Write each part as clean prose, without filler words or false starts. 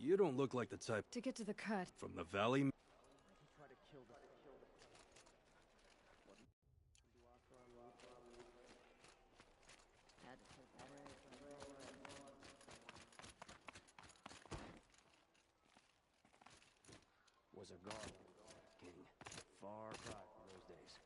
You don't look like the type To get to the cut. from the valley. Was a guard king. Far cry from those days.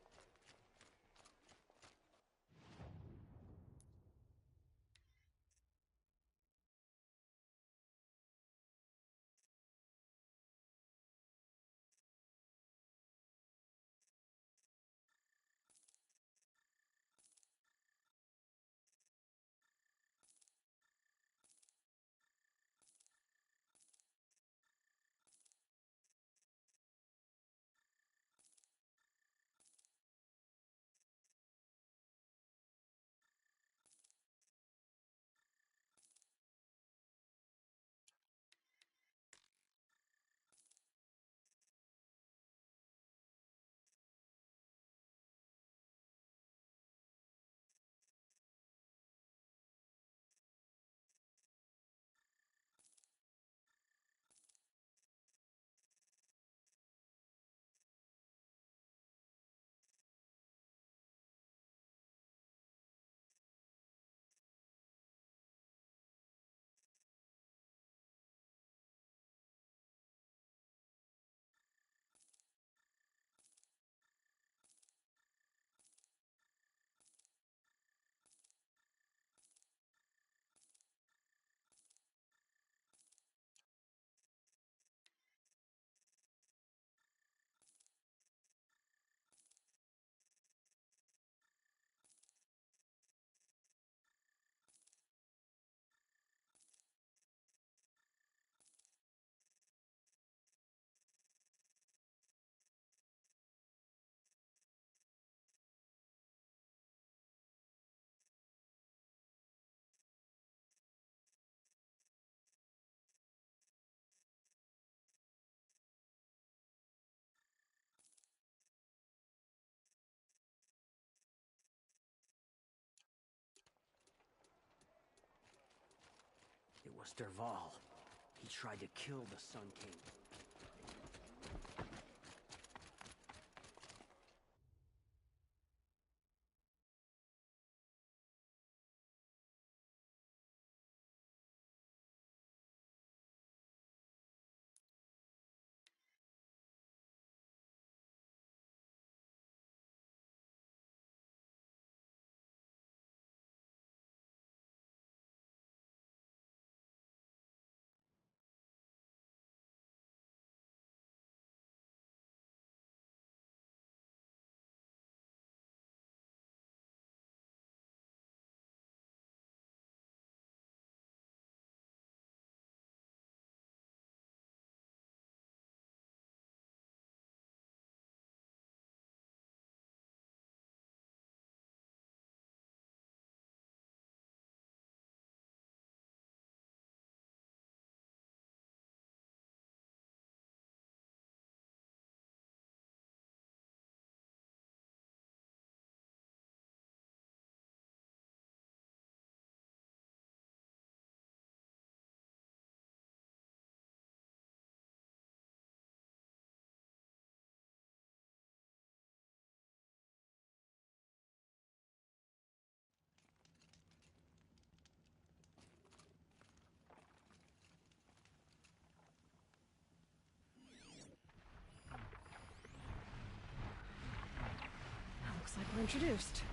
It was Derval. He tried to kill the Sun King. Looks like we're introduced.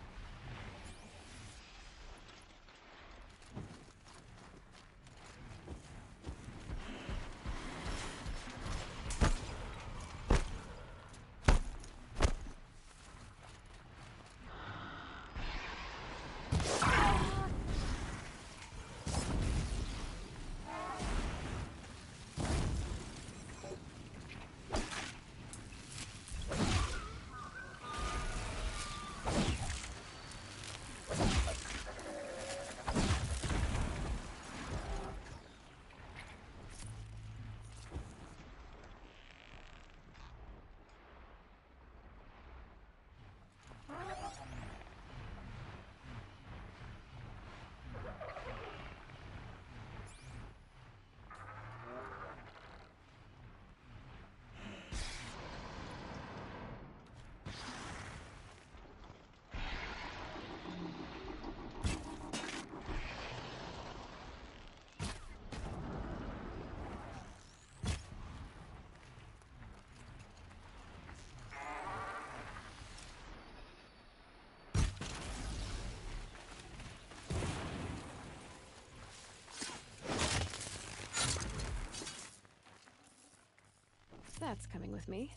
That's coming with me.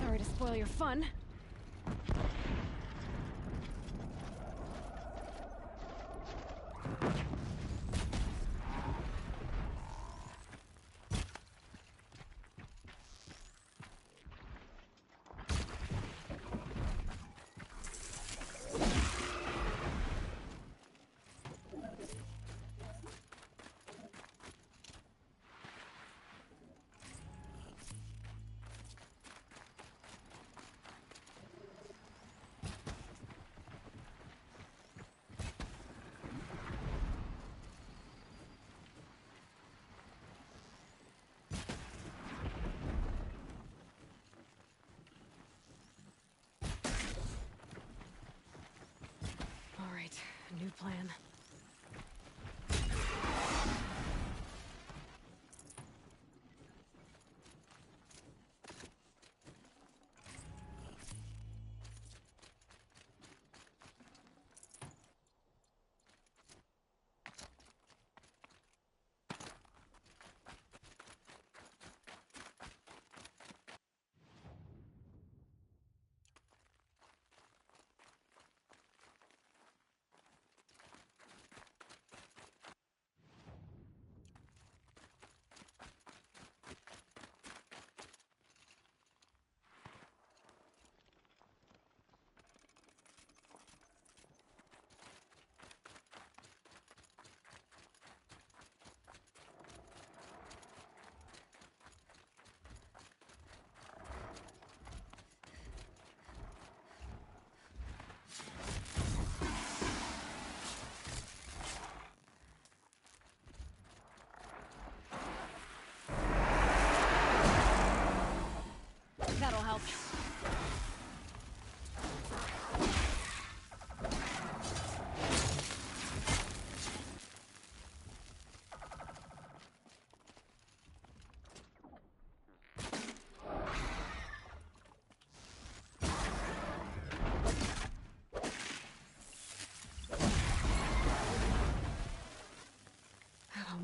Sorry to spoil your fun.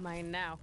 Mine now.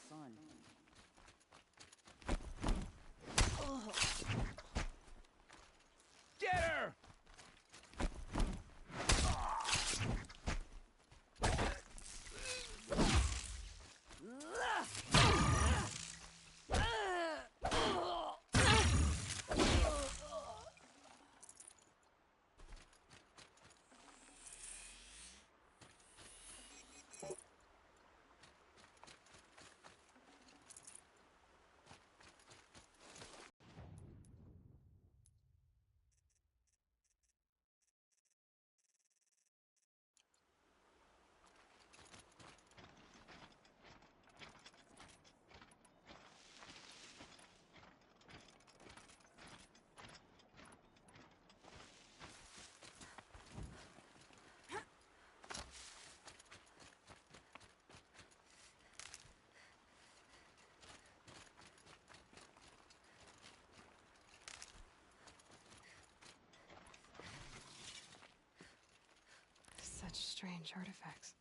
Son. Get her! Such strange artifacts.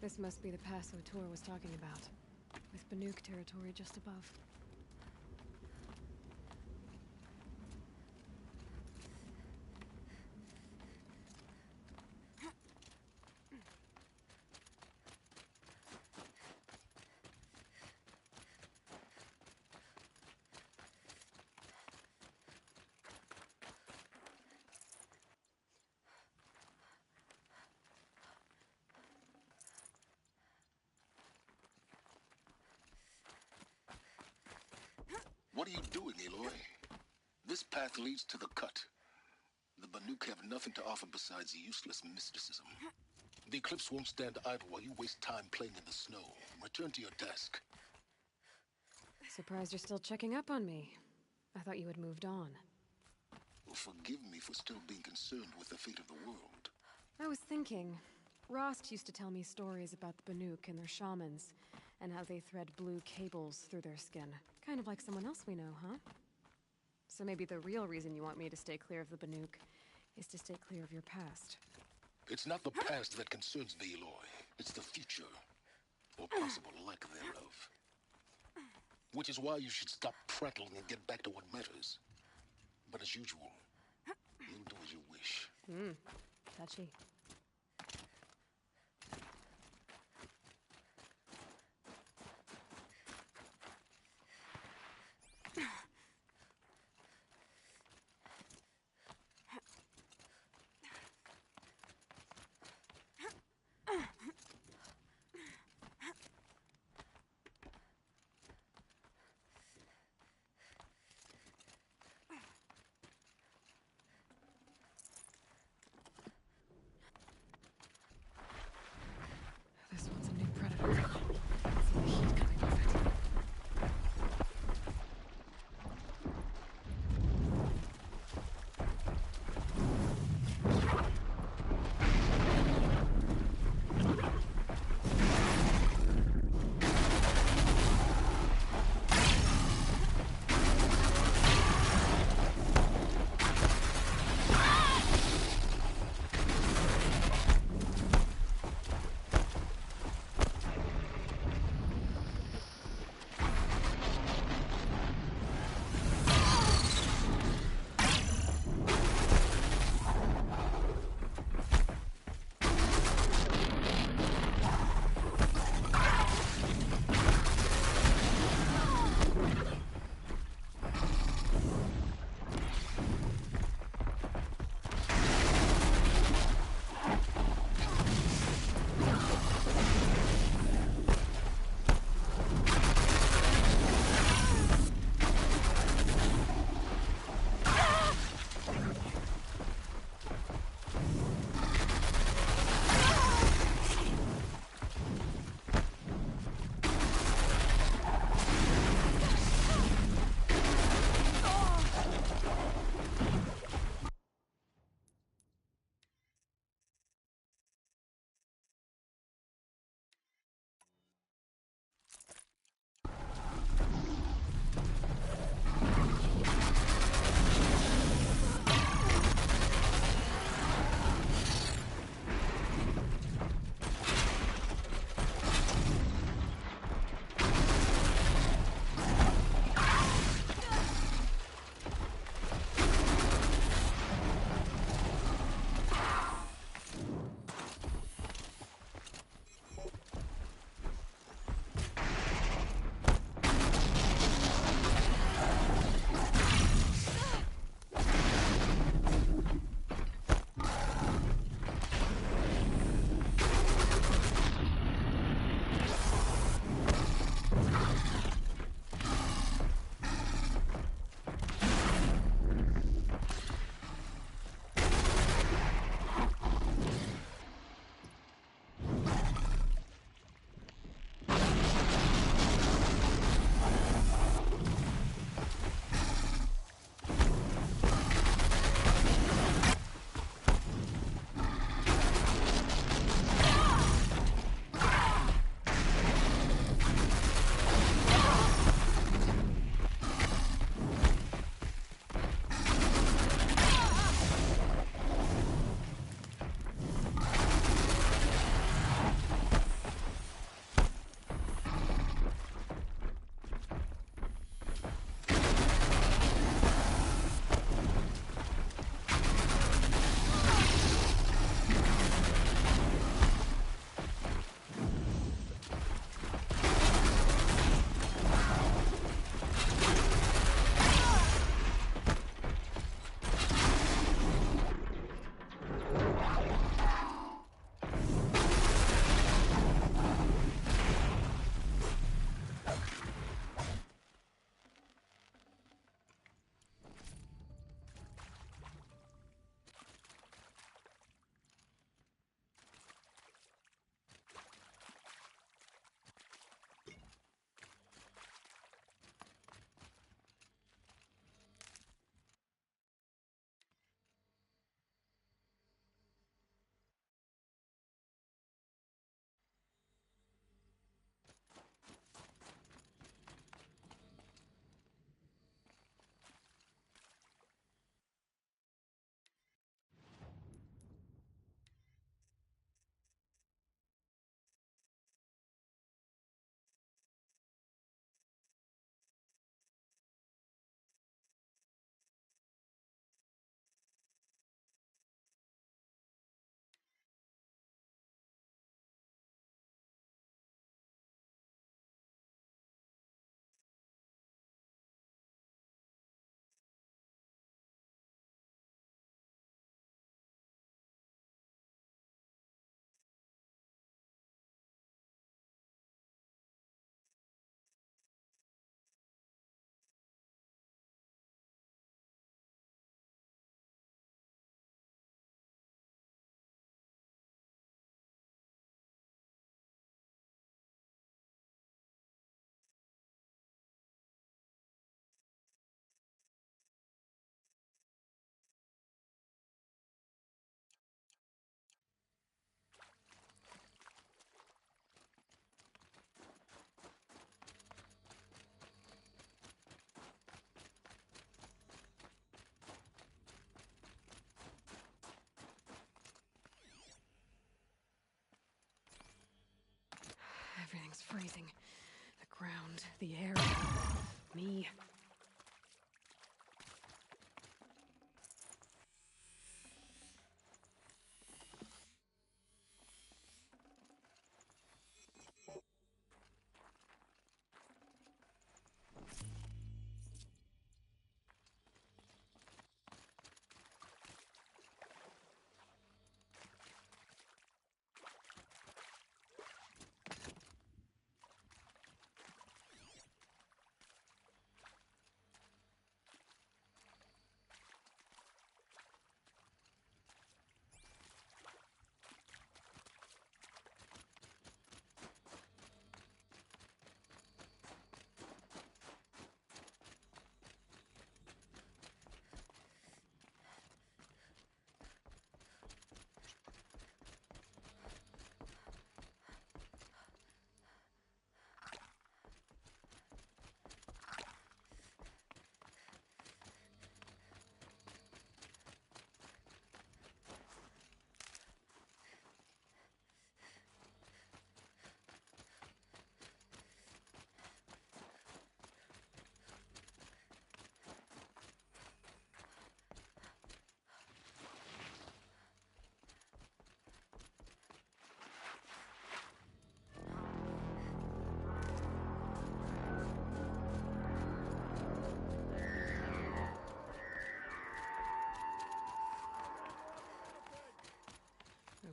This must be the pass O'Tor was talking about, with Banuk territory just above. What are you doing, Aloy? This path leads to the cut. The Banuk have nothing to offer besides useless mysticism. The Eclipse won't stand idle while you waste time playing in the snow. Return to your desk. Surprised you're still checking up on me. I thought you had moved on. Forgive me for still being concerned with the fate of the world. I was thinking, Rost used to tell me stories about the Banuk and their shamans, and how they thread blue cables through their skin. Kind of like someone else we know, huh? So maybe the real reason you want me to stay clear of the Banuk is to stay clear of your past. It's not the past that concerns me, Aloy. It's the future, or possible lack thereof. Which is why you should stop prattling and get back to what matters. But as usual, you'll do as you wish. Touchy. freezing. The ground, the air, me.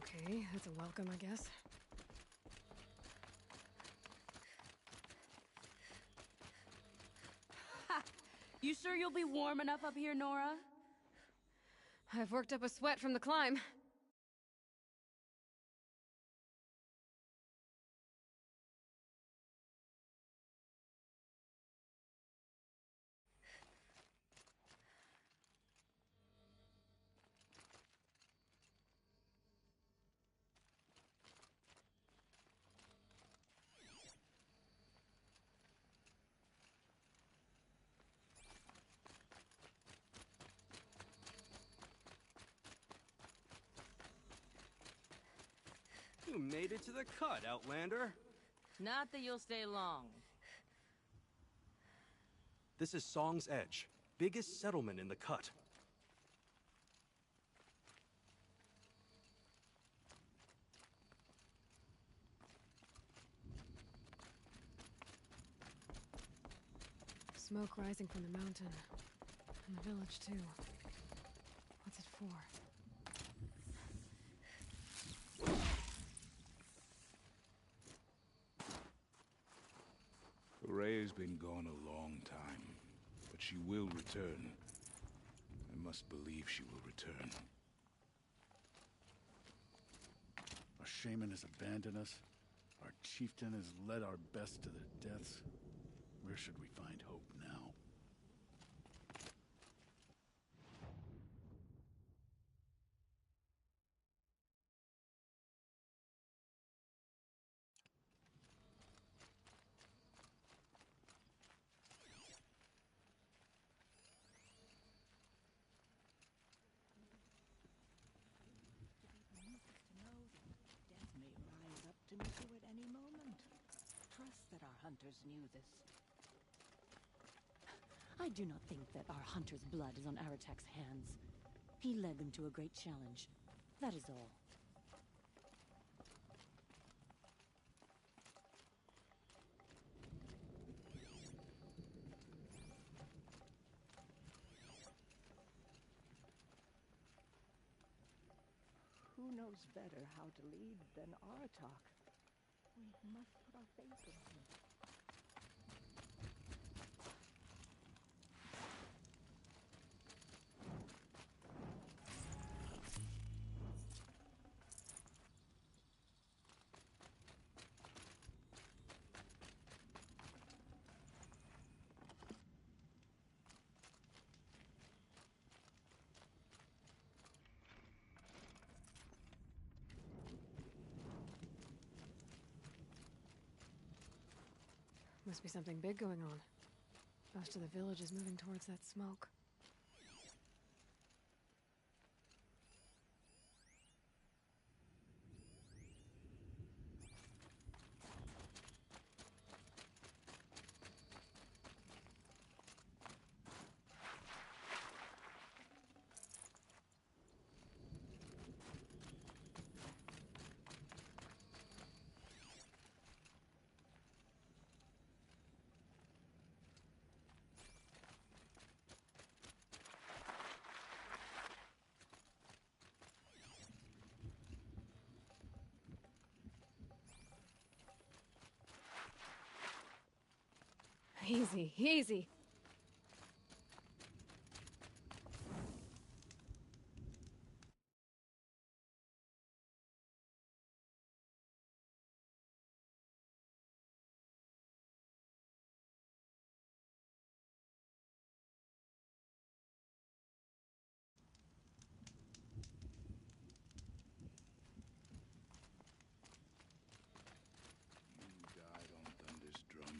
Okay, that's a welcome, I guess. Ha! You sure you'll be warm enough up here, Nora? I've worked up a sweat from the climb. You made it to the cut, Outlander. Not that you'll stay long. This is Song's Edge, biggest settlement in the cut. Smoke rising from the mountain. And the village, too. What's it for? Ray's been gone a long time, but she will return. I must believe she will return. Our shaman has abandoned us. Our chieftain has led our best to their deaths. Where should we find hope now? Death may rise up to meet you at any moment. Trust that our hunters knew this. I do not think that our hunter's blood is on Aratak's hands. He led them to a great challenge. That is all. Who knows better how to lead than Aratak? We must put our faith in him. Must be something big going on. Most of the village is moving towards that smoke. Easy, easy. You died on Thunder's drum.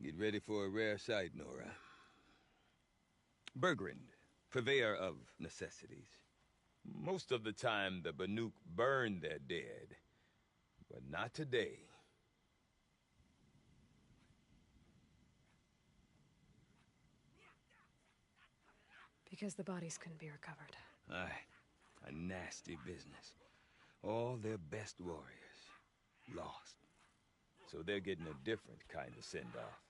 Get ready for a rare sight, Nora. Bergrand, purveyor of necessities. Most of the time, the Banuk burn their dead, but not today. Because the bodies couldn't be recovered. Aye, a nasty business. All their best warriors lost. So they're getting a different kind of send-off.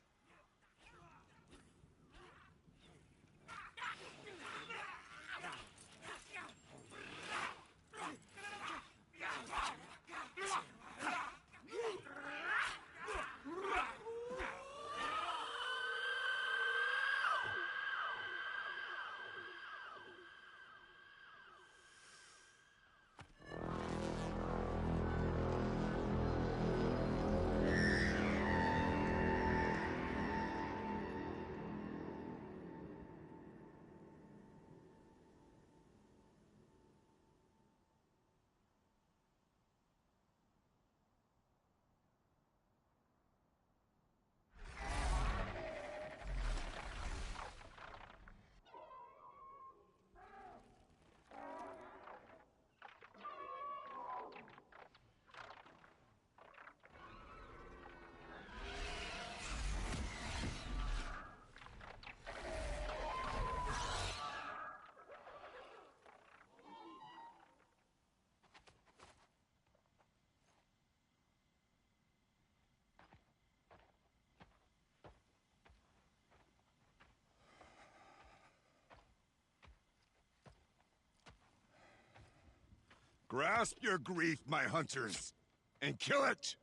Grasp your grief, my hunters, and kill it!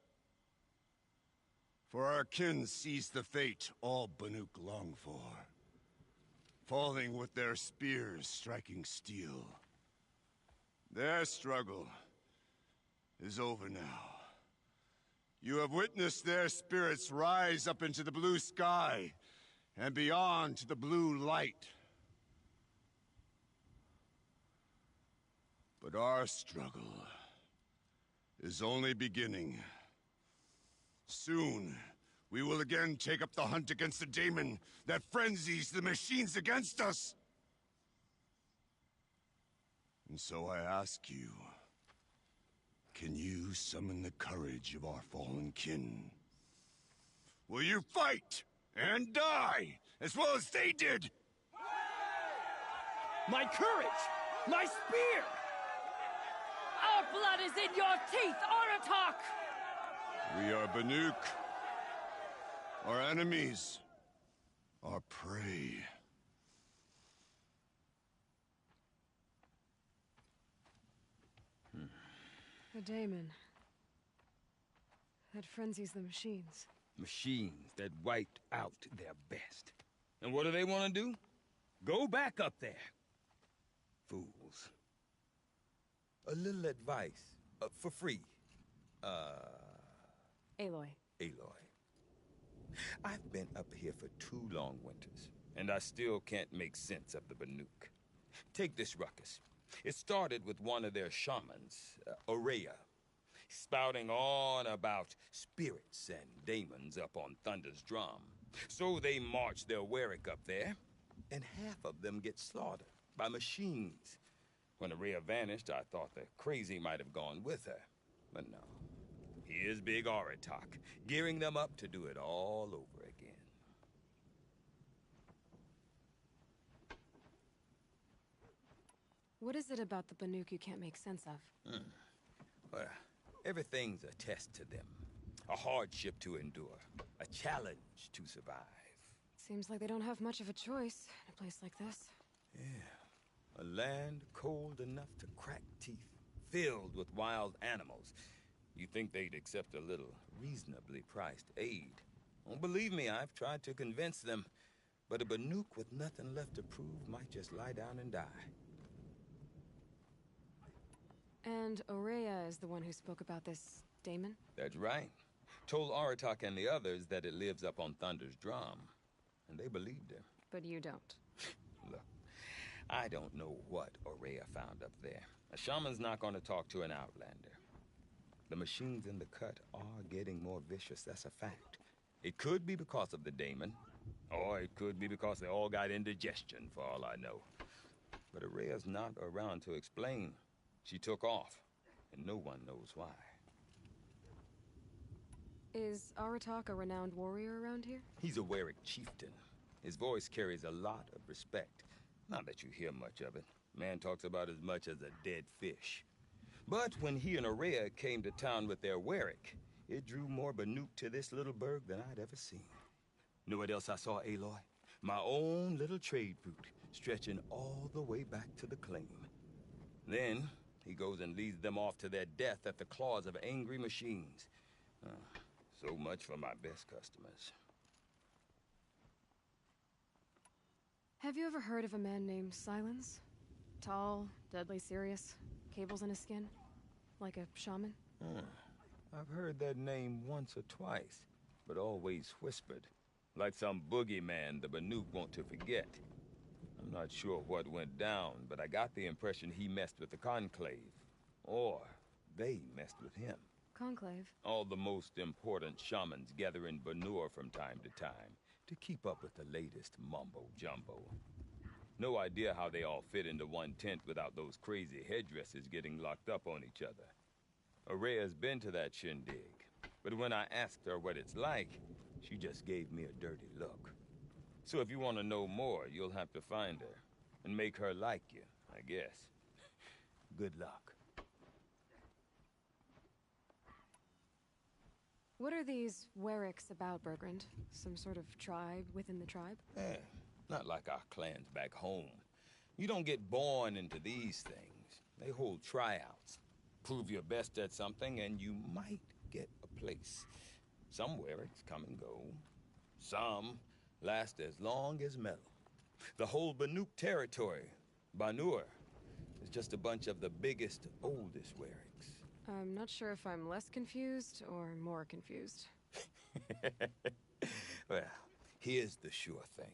For our kin sees the fate all Banuk long for, falling with their spears striking steel. Their struggle is over now. You have witnessed their spirits rise up into the blue sky, and beyond to the blue light. But our struggle is only beginning. Soon, we will again take up the hunt against the daemon that frenzies the machines against us. And so I ask you, can you summon the courage of our fallen kin? Will you fight and die as well as they did? My courage! My spear! Our blood is in your teeth, Aratak! We are Banuk. Our enemies. Our prey. The daemon. That frenzies the machines. Machines that wiped out their best. And what do they want to do? Go back up there. Fools. A little advice, for free. Aloy. Aloy. I've been up here for 2 long winters, and I still can't make sense of the Banuk. Take this ruckus. It started with one of their shamans, Aurea, spouting on about spirits and daemons up on Thunder's drum. So they march their Warwick up there, and half of them get slaughtered by machines. When Aurea vanished, I thought the crazy might have gone with her. But no. Here's Big Aratak, gearing them up to do it all over again. What is it about the Banuk you can't make sense of? Well, everything's a test to them. A hardship to endure. A challenge to survive. Seems like they don't have much of a choice in a place like this. Yeah. A land cold enough to crack teeth, filled with wild animals. You think they'd accept a little reasonably priced aid. Oh, believe me, I've tried to convince them. But a Banuk with nothing left to prove might just lie down and die. And Aurea is the one who spoke about this daemon? That's right. Told Aratak and the others that it lives up on Thunder's drum. And they believed her. But you don't. Look, I don't know what Aurea found up there. A shaman's not going to talk to an outlander. The machines in the cut are getting more vicious, that's a fact. It could be because of the daemon, or it could be because they all got indigestion, for all I know. But Aurea's not around to explain. She took off, and no one knows why. Is Aratak a renowned warrior around here? He's a Warwick chieftain. His voice carries a lot of respect. Not that you hear much of it. Man talks about as much as a dead fish. But when he and Aurea came to town with their Warwick, it drew more Banuk to this little burg than I'd ever seen. Know what else I saw, Aloy? My own little trade route, stretching all the way back to the claim. Then, he goes and leads them off to their death at the claws of angry machines. So much for my best customers. Have you ever heard of a man named Silence? Tall, deadly serious, cables in his skin? Like a shaman? I've heard that name once or twice, but always whispered. Like some boogeyman the Banuk want to forget. I'm not sure what went down, but I got the impression he messed with the Conclave. Or they messed with him. Conclave? All the most important shamans gather in Banur from time to time to keep up with the latest mumbo-jumbo. No idea how they all fit into one tent without those crazy headdresses getting locked up on each other. Aurea's been to that shindig, but when I asked her what it's like, she just gave me a dirty look. So if you want to know more, you'll have to find her and make her like you, I guess. Good luck. What are these Warwicks about, Bergrand? Some sort of tribe within the tribe? Not like our clans back home. You don't get born into these things. They hold tryouts. Prove your best at something and you might get a place. Some Warwicks come and go. Some last as long as metal. The whole Banuk territory, Banur, is just a bunch of the biggest, oldest Warwicks. I'm not sure if I'm less confused or more confused. Well, here's the sure thing.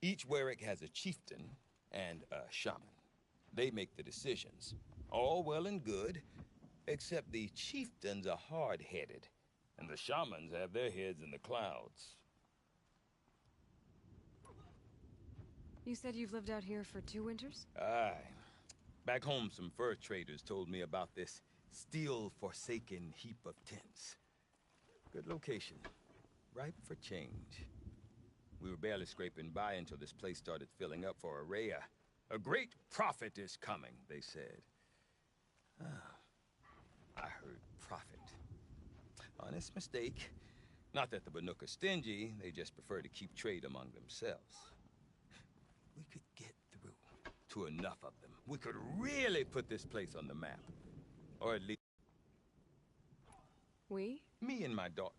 Each Warwick has a chieftain and a shaman. They make the decisions. All well and good, except the chieftains are hard-headed, and the shamans have their heads in the clouds. You said you've lived out here for 2 winters? Aye. Back home, some fur traders told me about this steel-forsaken heap of tents. Good location. Ripe for change. We were barely scraping by until this place started filling up for Aurea. A great prophet is coming, they said. I heard prophet. Honest mistake. Not that the Banuk are stingy, they just prefer to keep trade among themselves. We could get through to enough of them. We could really put this place on the map. Or at least... We? Me and my daughter.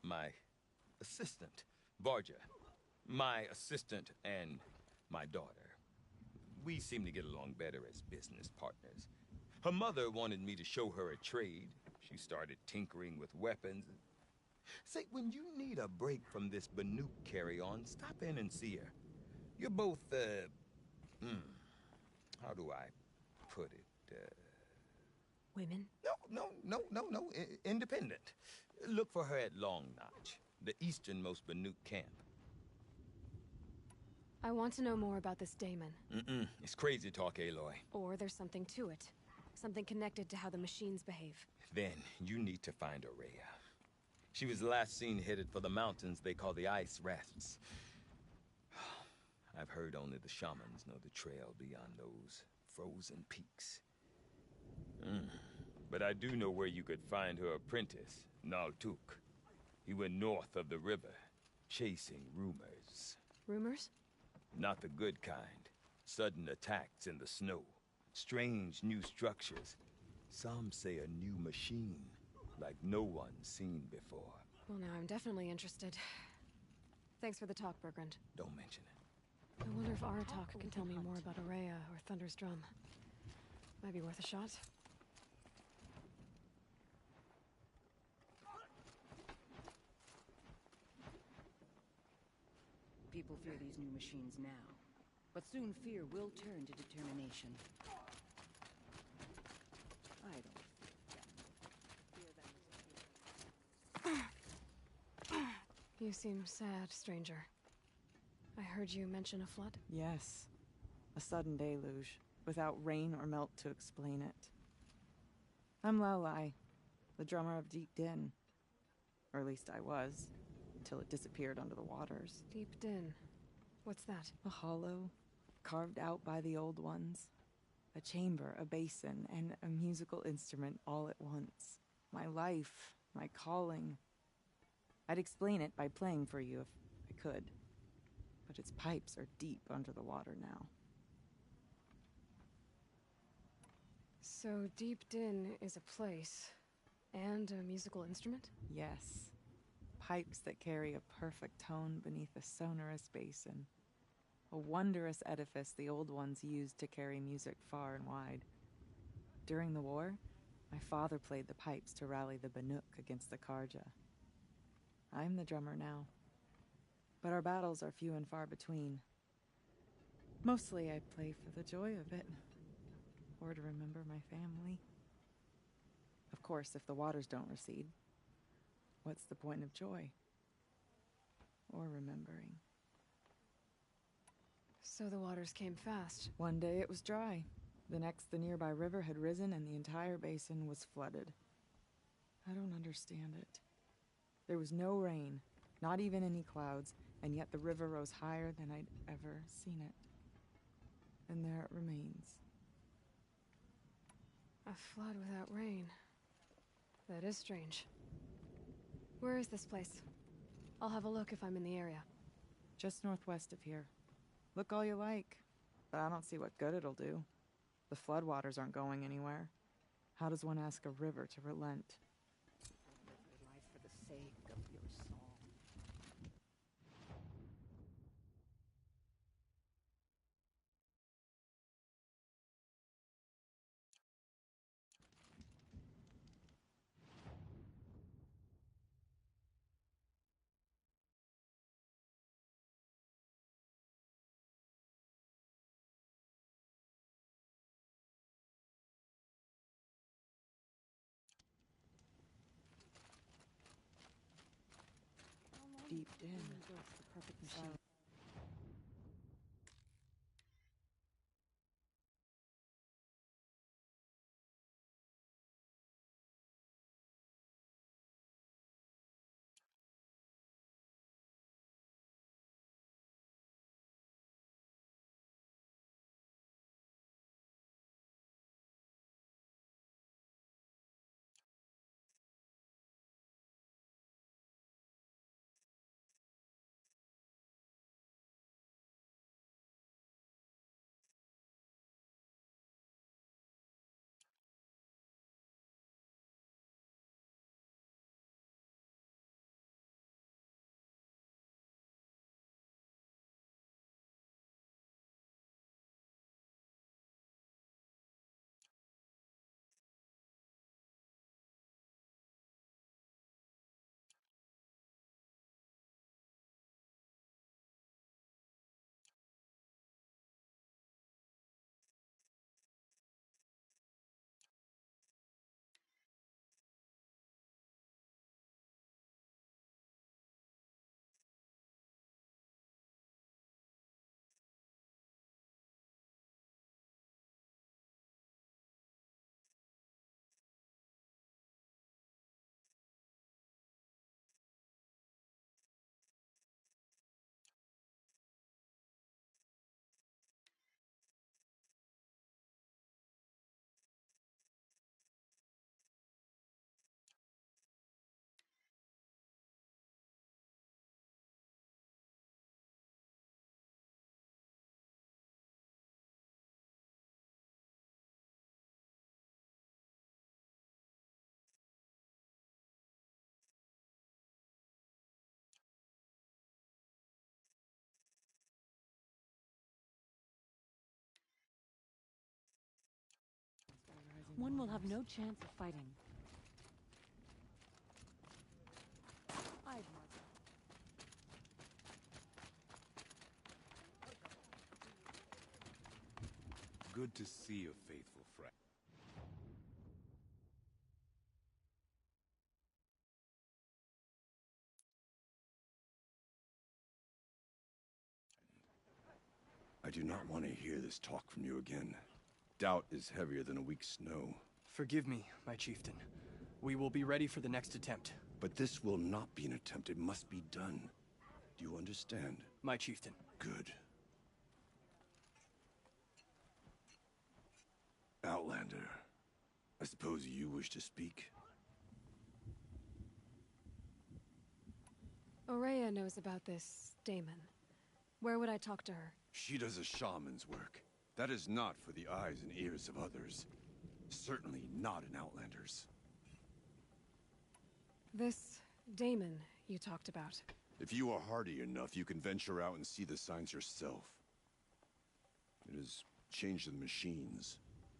My assistant, Varja. My assistant and my daughter. We seem to get along better as business partners. Her mother wanted me to show her a trade. She started tinkering with weapons. Say, when you need a break from this Banuk carry-on, stop in and see her. You're both, how do I put it? Women? No. Independent. Look for her at Long Notch, the easternmost Banuk camp. I want to know more about this daemon. It's crazy talk, Aloy. Or there's something to it. Something connected to how the machines behave. Then you need to find Aurea. She was last seen headed for the mountains they call the Ice Rasts. I've heard only the shamans know the trail beyond those frozen peaks. But I do know where you could find her apprentice, Naltuk. He went north of the river, chasing rumors. Rumors? Not the good kind. Sudden attacks in the snow. Strange new structures. Some say a new machine, like no one's seen before. Well, now I'm definitely interested. Thanks for the talk, Bergrand. Don't mention it. I wonder if Aratak can tell me more about Araya or Thunder's Drum. Might be worth a shot. People fear these new machines now, but soon fear will turn to determination. I don't fear them. You seem sad, stranger. I heard you mention a flood? Yes. A sudden deluge, without rain or melt to explain it. I'm Lelai, the drummer of Deep Din. Or at least I was, until it disappeared under the waters. Deep Din. What's that? A hollow, carved out by the old ones. A chamber, a basin, and a musical instrument all at once. My life, my calling. I'd explain it by playing for you if I could. But its pipes are deep under the water now. So Deep Din is a place, and a musical instrument? Yes. Pipes that carry a perfect tone beneath a sonorous basin. A wondrous edifice the old ones used to carry music far and wide. During the war, my father played the pipes to rally the Banuk against the Karja. I'm the drummer now. But our battles are few and far between. Mostly I play for the joy of it. Or to remember my family. Of course, if the waters don't recede, what's the point of joy? Or remembering? So the waters came fast. One day it was dry. The next, the nearby river had risen and the entire basin was flooded. I don't understand it. There was no rain, not even any clouds, and yet the river rose higher than I'd ever seen it. And there it remains. A flood without rain. That is strange. Where is this place? I'll have a look if I'm in the area. Just northwest of here. Look all you like, but I don't see what good it'll do. The floodwaters aren't going anywhere. How does one ask a river to relent? Live your life for the sake of your song. Deep in. The perfect machine. one will have no chance of fighting. I'd mark it. Good to see a faithful friend. I do not want to hear this talk from you again. Doubt is heavier than a week's snow. Forgive me, my chieftain. We will be ready for the next attempt. But this will not be an attempt. It must be done. Do you understand? My chieftain. Good. Outlander, I suppose you wish to speak? Aurea knows about this Damon. Where would I talk to her? She does a shaman's work. That is not for the eyes and ears of others. Certainly not an Outlander's. This Damon you talked about. If you are hardy enough, you can venture out and see the signs yourself. It has changed the machines,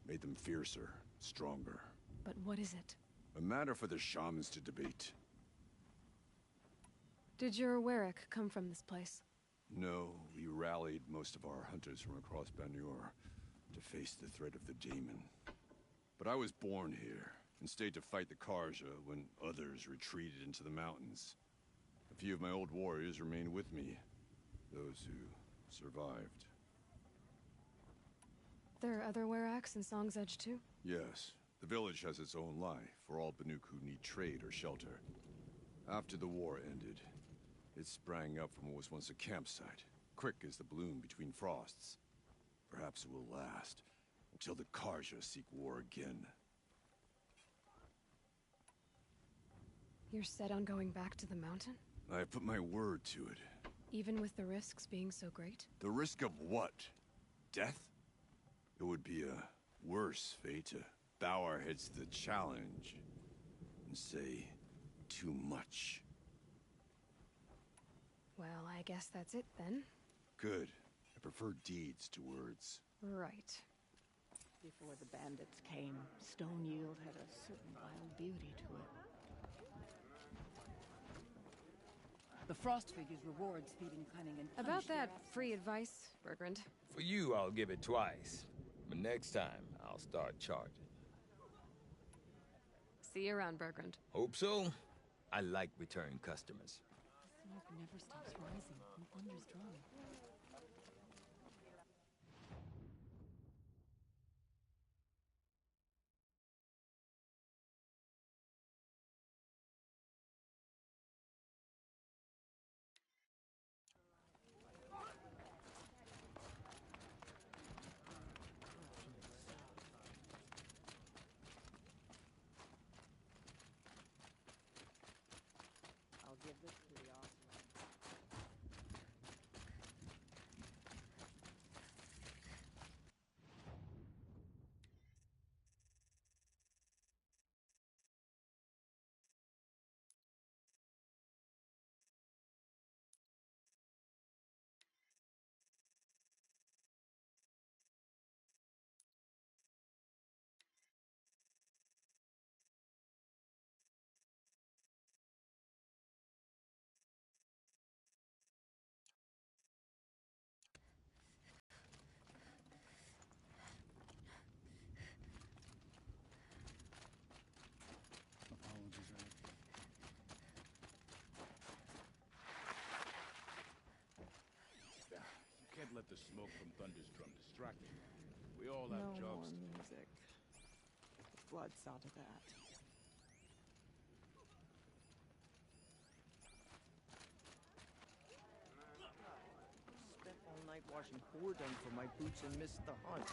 made them fiercer, stronger. But what is it? A matter for the shamans to debate. Did your Warwick come from this place? No, we rallied most of our hunters from across Banur to face the threat of the Daemon. But I was born here, and stayed to fight the Karja when others retreated into the mountains. A few of my old warriors remained with me, those who survived. There are other Warracks in Song's Edge too? Yes, the village has its own life for all Banuk who need trade or shelter. After the war ended, it sprang up from what was once a campsite, quick as the bloom between frosts. Perhaps it will last, until the Karja seek war again. You're set on going back to the mountain? I have put my word to it. Even with the risks being so great? The risk of what? Death? It would be a worse fate to bow our heads to the challenge and say too much. Well, I guess that's it then. Good. I prefer deeds to words. Right. Before the bandits came, Stone Yield had a certain wild beauty to it. The Frost Figures rewards feeding, cunning, and About that free advice, Bergrand. For you, I'll give it twice. But next time, I'll start charging. See you around, Bergrand. Hope so. I like return customers. The smoke never stops rising and thunder's drum. I'll give this to the awesome. Apologies, Eric. You can't let the smoke from Thunder's drum distract you. We all have No jobs more to do. music. The blood saw to that. Spent all night washing whoredom for my boots and missed the hunt.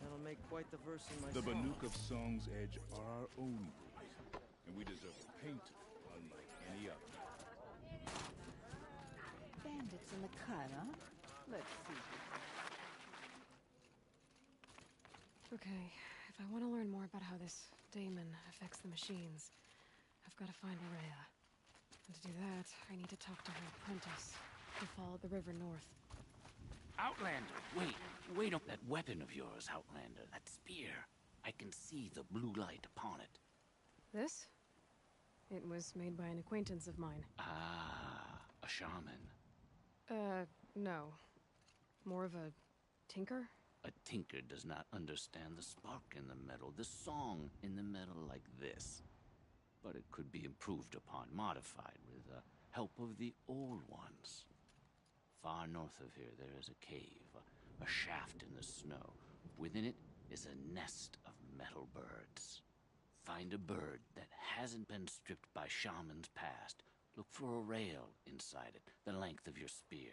That'll make quite the verse in my The song. Banuk of Song's Edge are our own boys, and we deserve a paint unlike any other. Bandits in the cut, huh? Let's see. Okay, if I want to learn more about how this Daemon affects the machines, I've got to find Aurea. And to do that, I need to talk to her apprentice, who followed the river north. Outlander, wait on that weapon of yours, Outlander. That spear. I can see the blue light upon it. This? It was made by an acquaintance of mine. Ah, a shaman. No. More of a tinker? A tinker does not understand the spark in the metal, the song in the metal like this. But it could be improved upon, modified, with the help of the old ones. Far north of here, there is a cave, a shaft in the snow. Within it is a nest of metal birds. Find a bird that hasn't been stripped by shamans past. Look for a rail inside it, the length of your spear.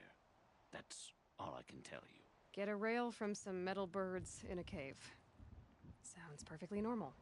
That's all I can tell you. Get a rail from some metal birds in a cave. Sounds perfectly normal.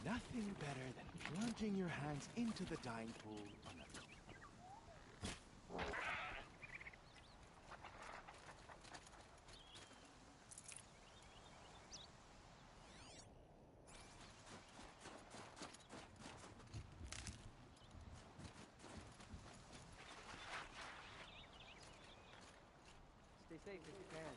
Nothing better than plunging your hands into the dying pool on a... Stay safe if you can.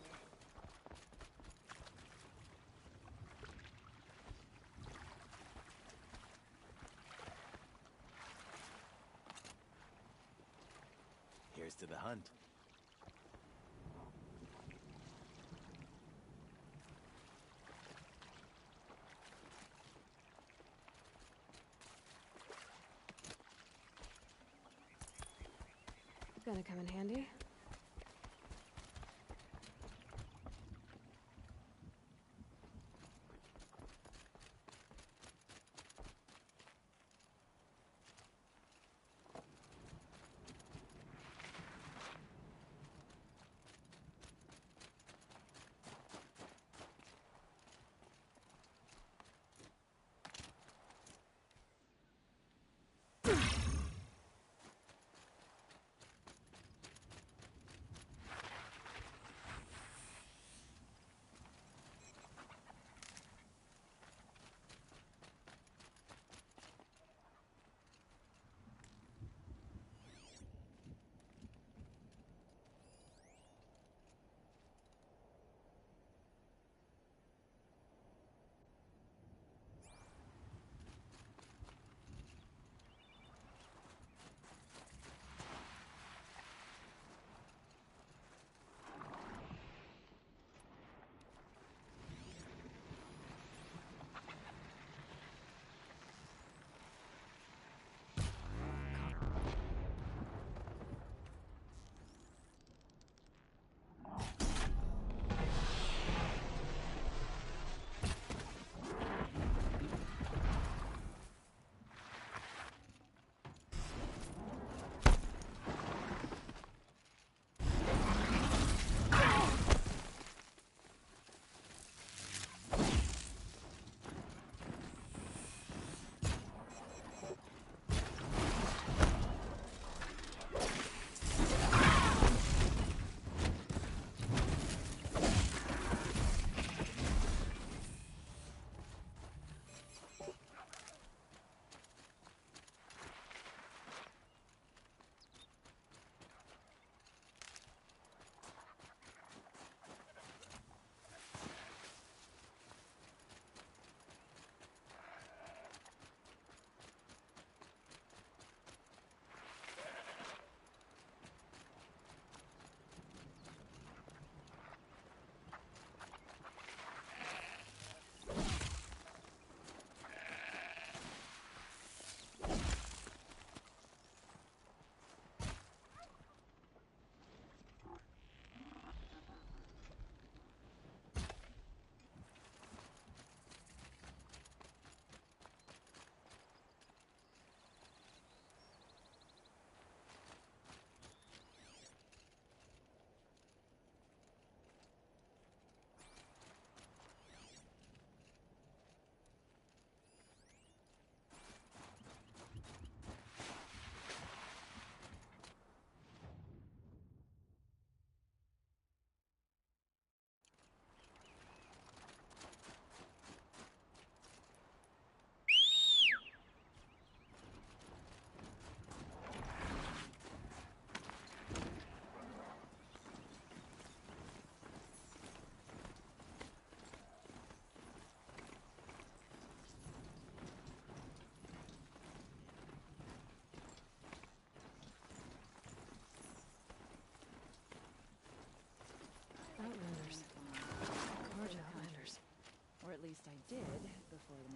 Here's to the hunt. Gonna come in handy.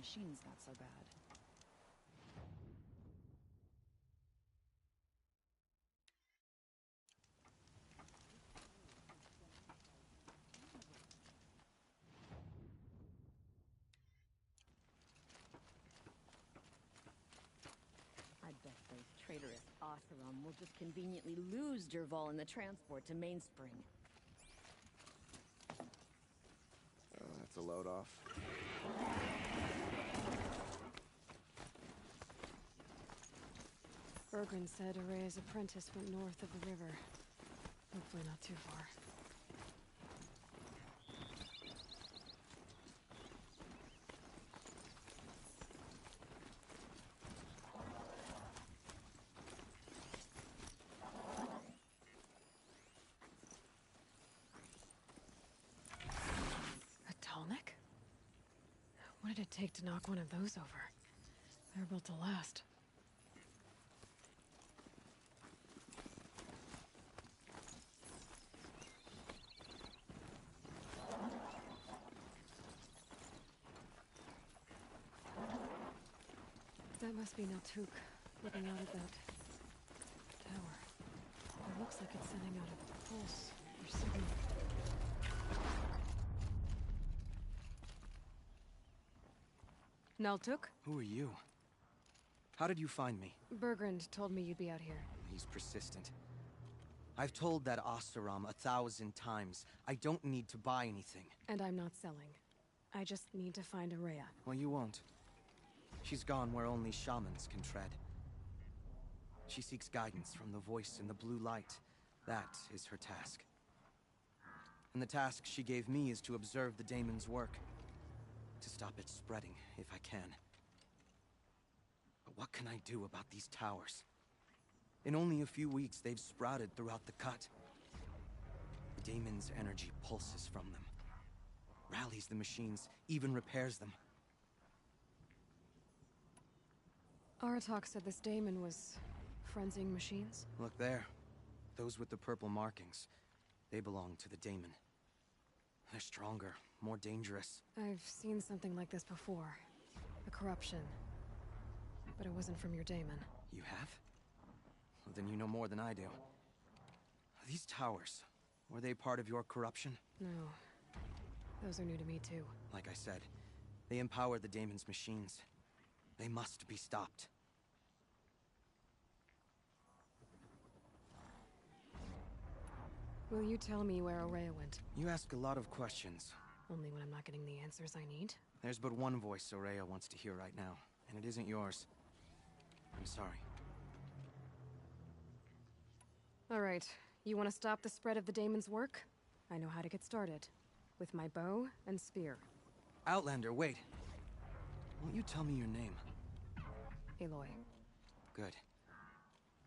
machine's not so bad. I bet those traitorous Oseram will just conveniently lose Derval in the transport to Mainspring. That's a load off. Bergren said Araya's apprentice went north of the river. Hopefully not too far. A Tallneck? What did it take to knock one of those over? They're built to last. That must be Naltuk, looking out at that tower. It looks like it's sending out a pulse or signal. Naltuk? Who are you? How did you find me? Bergrand told me you'd be out here. He's persistent. I've told that Oseram 1,000 times. I don't need to buy anything. And I'm not selling. I just need to find Araya. Well, you won't. She's gone where only shamans can tread. She seeks guidance from the voice in the blue light. That is her task. And the task she gave me is to observe the daemon's work. To stop it spreading, if I can. But what can I do about these towers? In only a few weeks, they've sprouted throughout the cut. The daemon's energy pulses from them. Rallies the machines, even repairs them. Aratak said this daemon was frenzying machines? Look there. Those with the purple markings. They belong to the daemon. They're stronger, more dangerous. I've seen something like this before. A corruption. But it wasn't from your daemon. You have? Well, then you know more than I do. These towers, were they part of your corruption? No. Those are new to me too. Like I said, they empower the daemon's machines. They must be stopped. Will you tell me where Araya went? You ask a lot of questions. Only when I'm not getting the answers I need. There's but one voice Araya wants to hear right now, and it isn't yours. I'm sorry. All right. You want to stop the spread of the daemon's work? I know how to get started. With my bow and spear. Outlander, wait. Won't you tell me your name? Aloy. Good.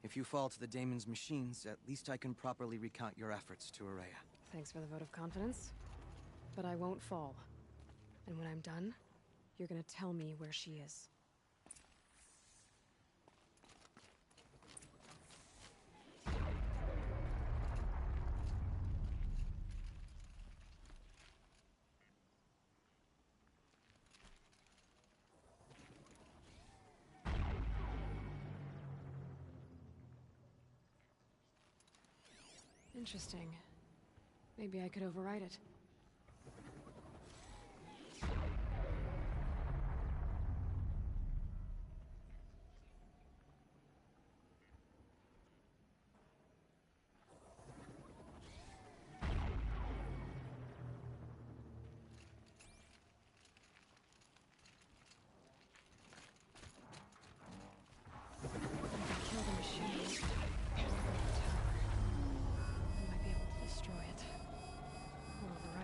If you fall to the daemon's machines, at least I can properly recount your efforts to Araya. Thanks for the vote of confidence. But I won't fall. And when I'm done, you're gonna tell me where she is. Interesting. Maybe I could override it. Kill the machine. Destroy it. However,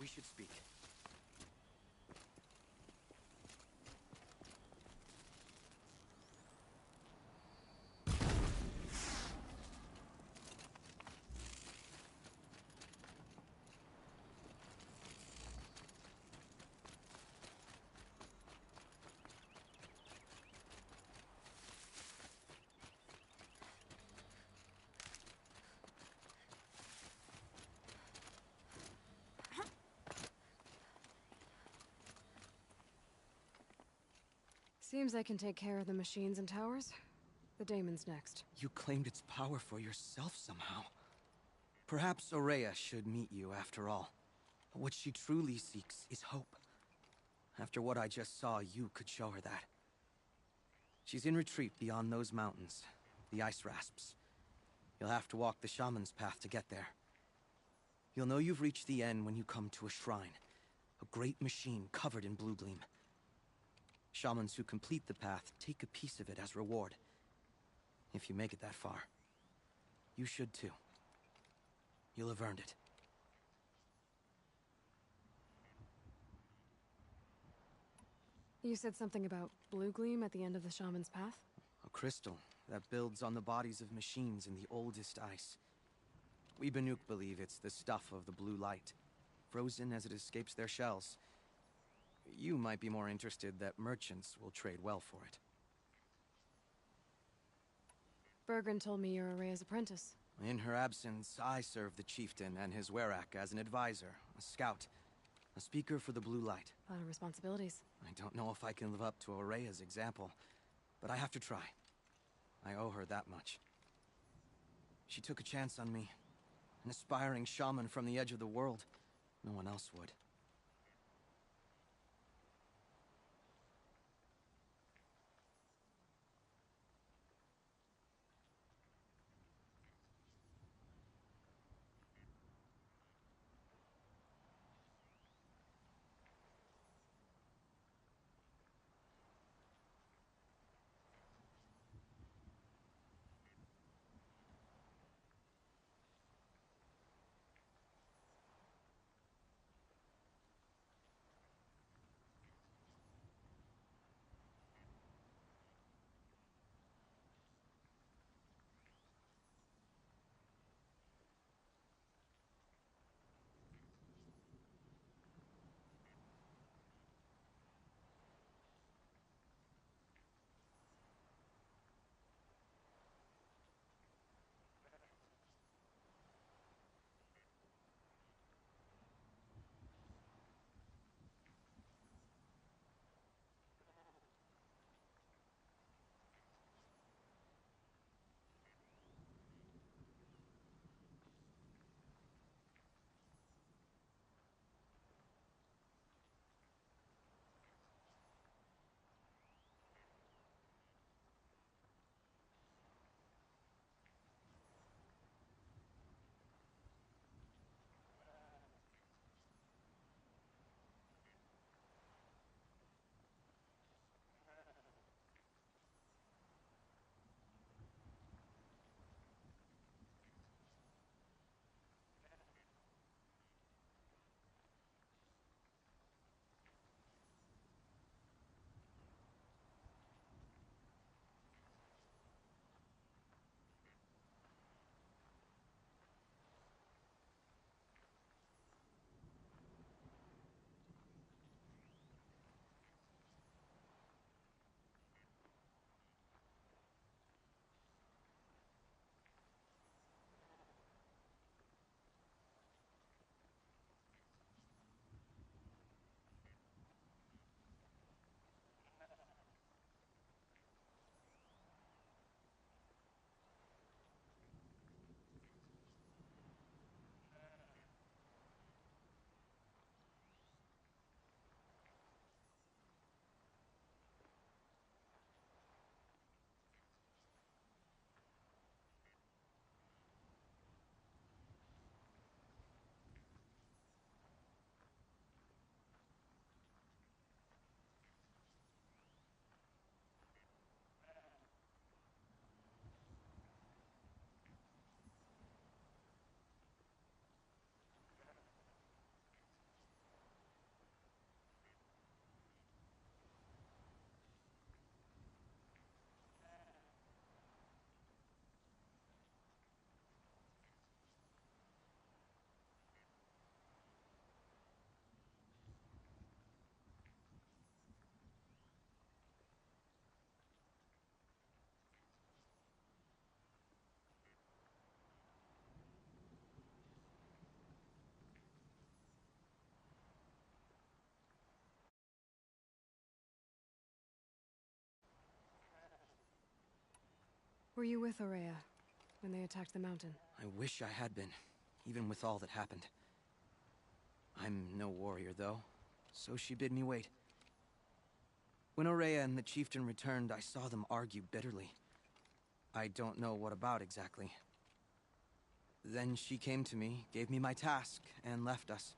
We should speak. Seems I can take care of the machines and towers. The daemon's next. You claimed its power for yourself somehow. Perhaps Aurea should meet you after all. What she truly seeks is hope. After what I just saw, you could show her that. She's in retreat beyond those mountains, the ice rasps. You'll have to walk the shaman's path to get there. You'll know you've reached the end when you come to a shrine. A great machine covered in blue gleam. Shamans who complete the path take a piece of it as reward. If you make it that far, you should too. You'll have earned it. You said something about blue gleam at the end of the shaman's path? A crystal that builds on the bodies of machines in the oldest ice. We Banuk believe it's the stuff of the blue light, frozen as it escapes their shells. You might be more interested that merchants will trade well for it. Bergren told me you're Aurea's apprentice. In her absence, I serve the chieftain and his werak as an advisor, a scout, a speaker for the blue light. A lot of responsibilities. I don't know if I can live up to Aurea's example, but I have to try. I owe her that much. She took a chance on me. An aspiring shaman from the edge of the world. No one else would. Were you with Aurea when they attacked the mountain? I wish I had been, even with all that happened. I'm no warrior, though, so she bid me wait. When Aurea and the chieftain returned, I saw them argue bitterly. I don't know what about exactly. Then she came to me, gave me my task, and left us.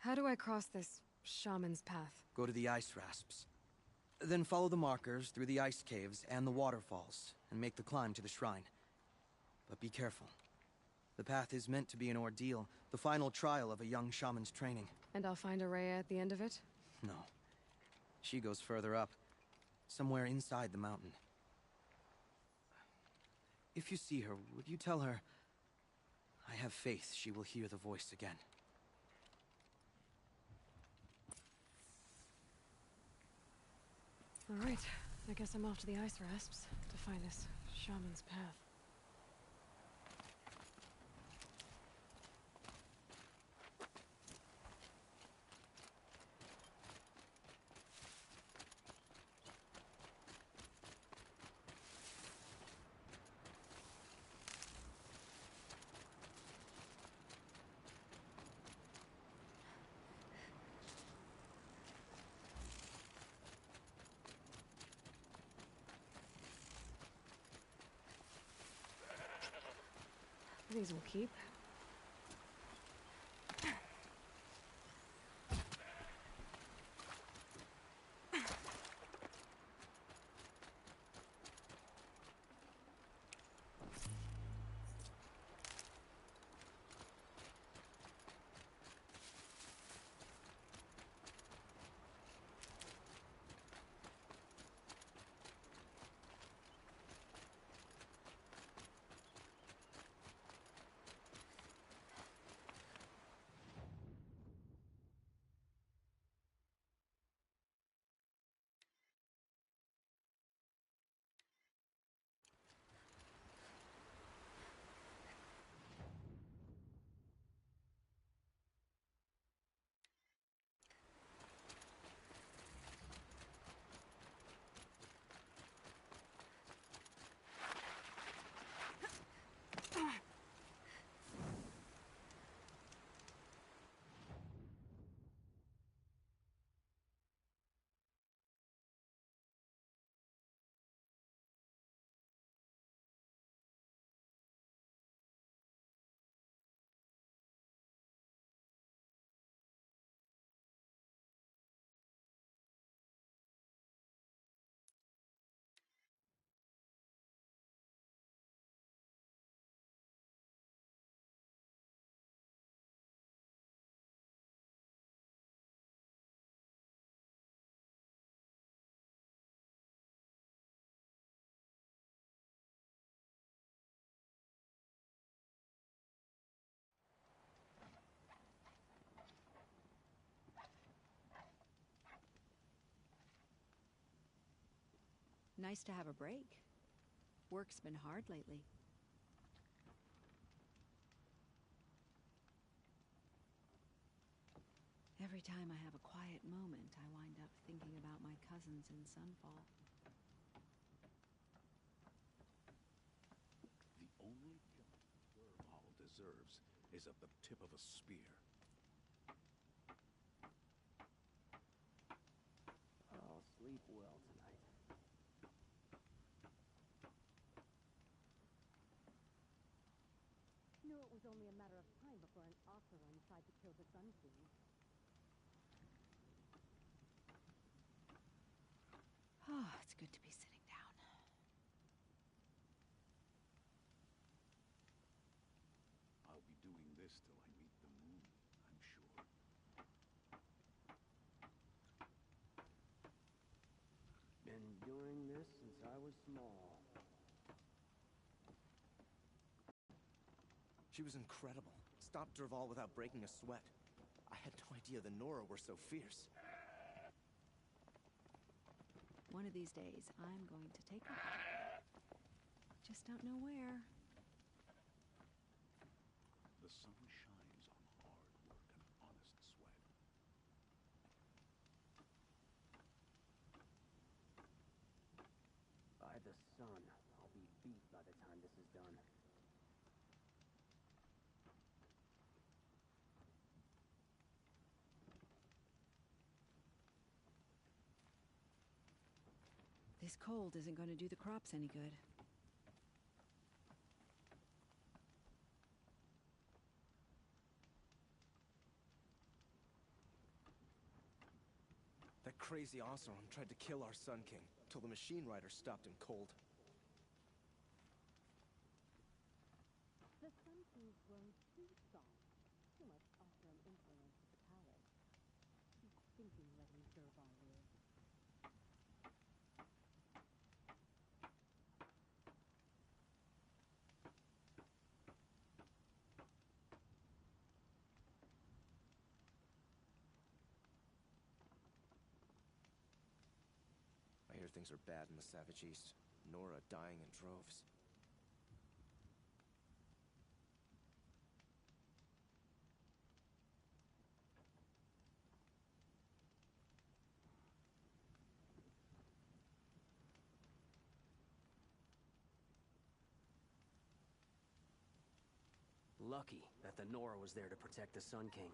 How do I cross this shaman's path? Go to the ice rasps. Then follow the markers through the ice caves and the waterfalls, and make the climb to the shrine. But be careful. The path is meant to be an ordeal, the final trial of a young shaman's training. And I'll find Aurea at the end of it? No. She goes further up, somewhere inside the mountain. If you see her, would you tell her, I have faith she will hear the voice again. All right, I guess I'm off to the ice rasps to find this shaman's path. These will keep. Nice to have a break. Work's been hard lately. Every time I have a quiet moment, I wind up thinking about my cousins in Sunfall. The only killing Derval deserves is at the tip of a spear. I'll sleep well tonight. Knew it was only a matter of time before an Oseram tried to kill the Sun King. Oh, it's good to be sitting down. I'll be doing this till I meet the moon, I'm sure. Been doing this since I was small. She was incredible. Stopped Derval without breaking a sweat. I had no idea the Nora were so fierce. One of these days, I'm going to take her. Just don't know where. The sun shines on hard work and honest sweat. By the sun, I'll be beat by the time this is done. This cold isn't going to do the crops any good. That crazy Oseram tried to kill our Sun King, till the machine rider stopped him cold. The Sun King's grown too soft. Too much Oseram influence at the palace. He's thinking letting Derval live. I hear things are bad in the Savage East. Nora dying in droves. Lucky that the Nora was there to protect the Sun King.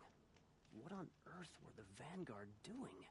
What on earth were the Vanguard doing?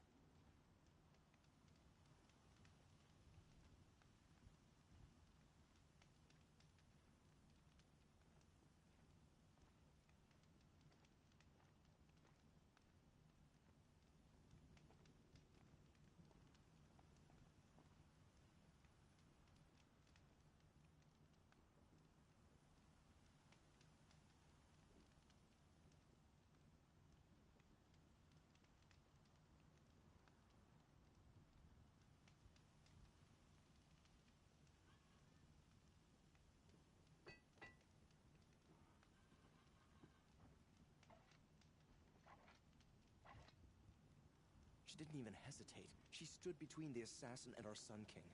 She didn't even hesitate. She stood between the assassin and our Sun King.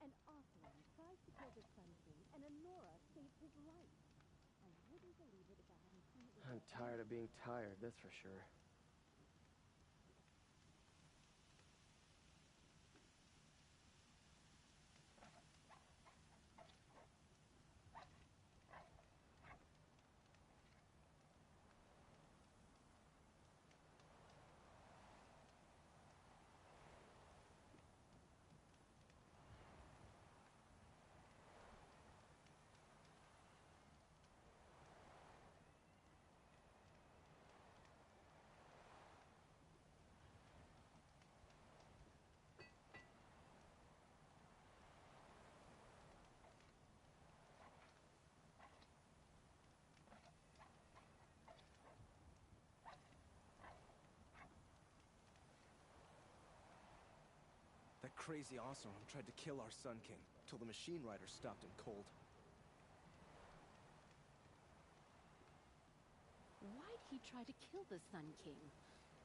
An Oseram tried to kill the Sun King, and a Nora saved his life. I wouldn't believe it if I hadn't seen it. I'm tired of being tired, that's for sure. That crazy Oseram tried to kill our Sun King, till the machine rider stopped him cold. Why'd he try to kill the Sun King?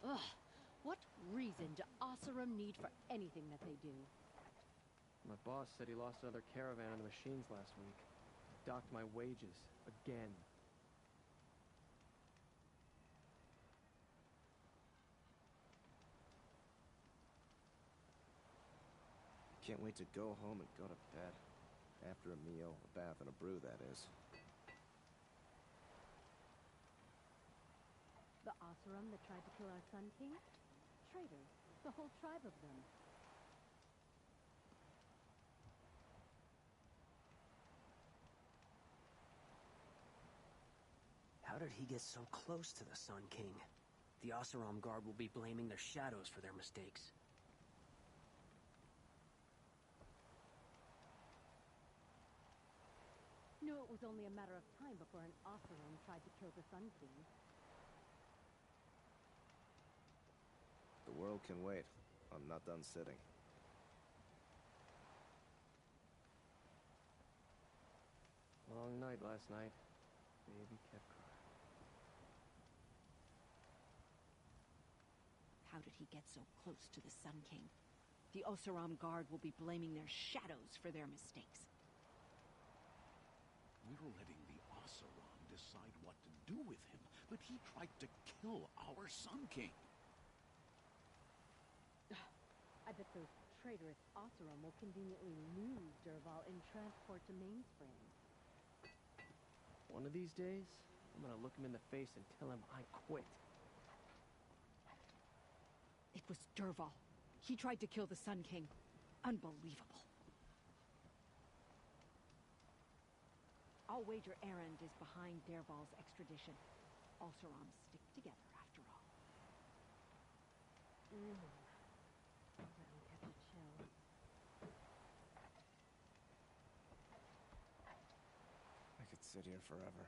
Ugh! What reason do Oseram need for anything that they do? My boss said he lost another caravan of the machines last week. Docked my wages. Again. Can't wait to go home and go to bed. After a meal, a bath, and a brew, that is. The Oseram that tried to kill our Sun King? Traitors. The whole tribe of them. How did he get so close to the Sun King? The Oseram Guard will be blaming their shadows for their mistakes. Knew it was only a matter of time before an Oseram tried to kill the Sun King. The world can wait. I'm not done sitting. Long night last night. Baby kept crying. How did he get so close to the Sun King? The Oseram Guard will be blaming their shadows for their mistakes. We're letting the Oseram decide what to do with him, but he tried to kill our Sun King. I bet those traitorous Oseram will conveniently lose Dervahl in transport to Mainspring. One of these days, I'm gonna look him in the face and tell him I quit. It was Dervahl. He tried to kill the Sun King. Unbelievable. I'll wager Erend is behind Dervahl's extradition. Oserams stick together after all. That'll catch a chill. I could sit here forever.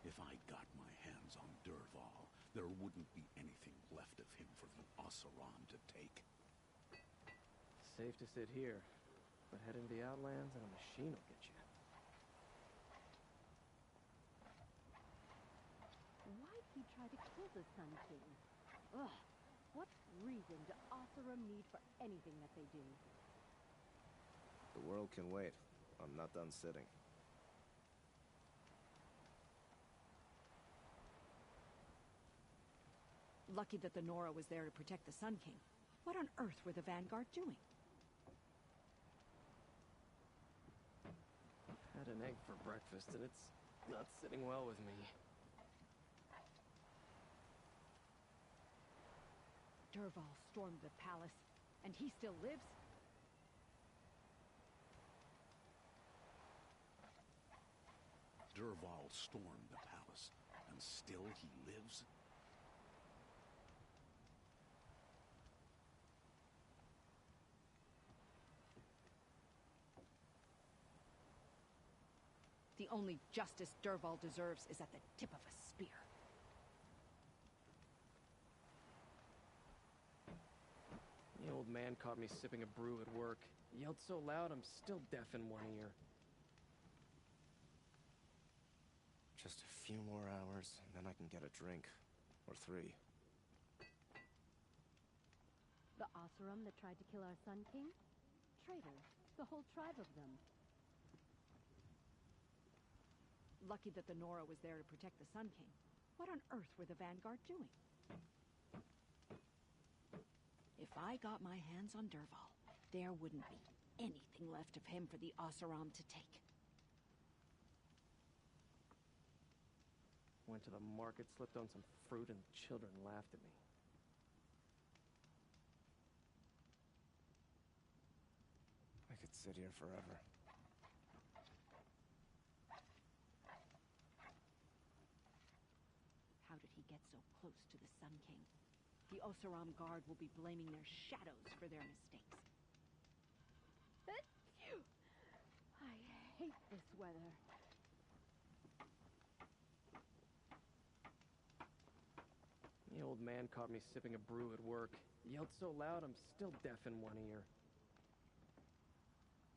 If I got my hands on Dervahl, there wouldn't be anything left of him for the Oseram to take. Safe to sit here, but head into the Outlands and a machine will get you. Why'd he try to kill the Sun King? Ugh, what reason do Oseram need for anything that they do? The world can wait. I'm not done sitting. Lucky that the Nora was there to protect the Sun King. What on earth were the Vanguard doing? Had an egg for breakfast, and it's not sitting well with me. Dervahl stormed the palace, and he still lives? Dervahl stormed the palace, and still he lives? The only justice Dervahl deserves is at the tip of a spear. The old man caught me sipping a brew at work. Yelled so loud I'm still deaf in one ear. Just a few more hours, and then I can get a drink. Or 3. The Oseram that tried to kill our Sun King? Traitors. The whole tribe of them. Lucky that the Nora was there to protect the Sun King. What on earth were the Vanguard doing? If I got my hands on Dervahl, there wouldn't be anything left of him for the Oseram to take. Went to the market, slipped on some fruit, and children laughed at me. I could sit here forever. How did he get so close to the Sun King? The Oseram Guard will be blaming their shadows for their mistakes. I hate this weather. The old man caught me sipping a brew at work. Yelled so loud I'm still deaf in one ear.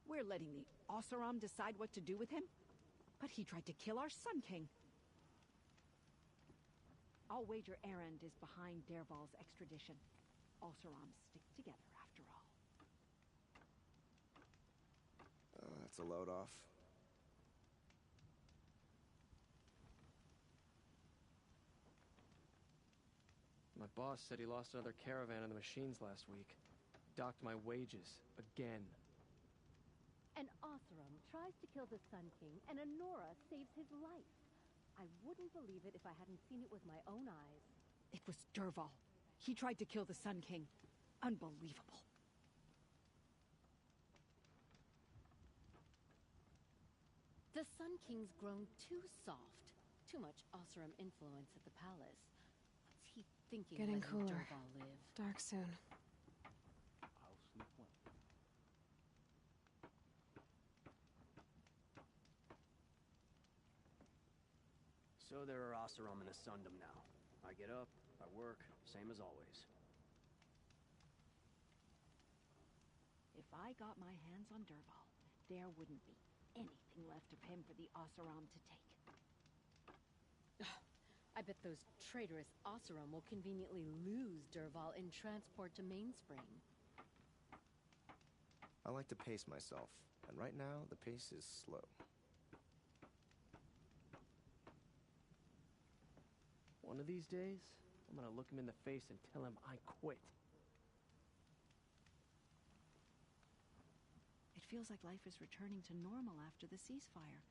We're letting the Oseram decide what to do with him? But he tried to kill our Sun King. I'll wager Erend is behind Dervahl's extradition. Oserams stick together after all. That's a load off. My My boss said he lost another caravan in the machines last week. Docked my wages. Again. An Oseram tries to kill the Sun King, and Honora saves his life. I wouldn't believe it if I hadn't seen it with my own eyes. It was Dervahl. He tried to kill the Sun King. Unbelievable. The Sun King's grown too soft. Too much Oseram influence at the palace. What's he thinking? Getting letting cooler. Dervahl live? Dark soon. I'll sleep well. So there are Oseram in Asundum now. I get up, I work, same as always. If I got my hands on Dervahl, there wouldn't be anything left of him for the Oseram to take. I bet those traitorous Oseram will conveniently lose Dervahl in transport to Mainspring. I like to pace myself, and right now, the pace is slow. One of these days, I'm gonna look him in the face and tell him I quit. It feels like life is returning to normal after the ceasefire.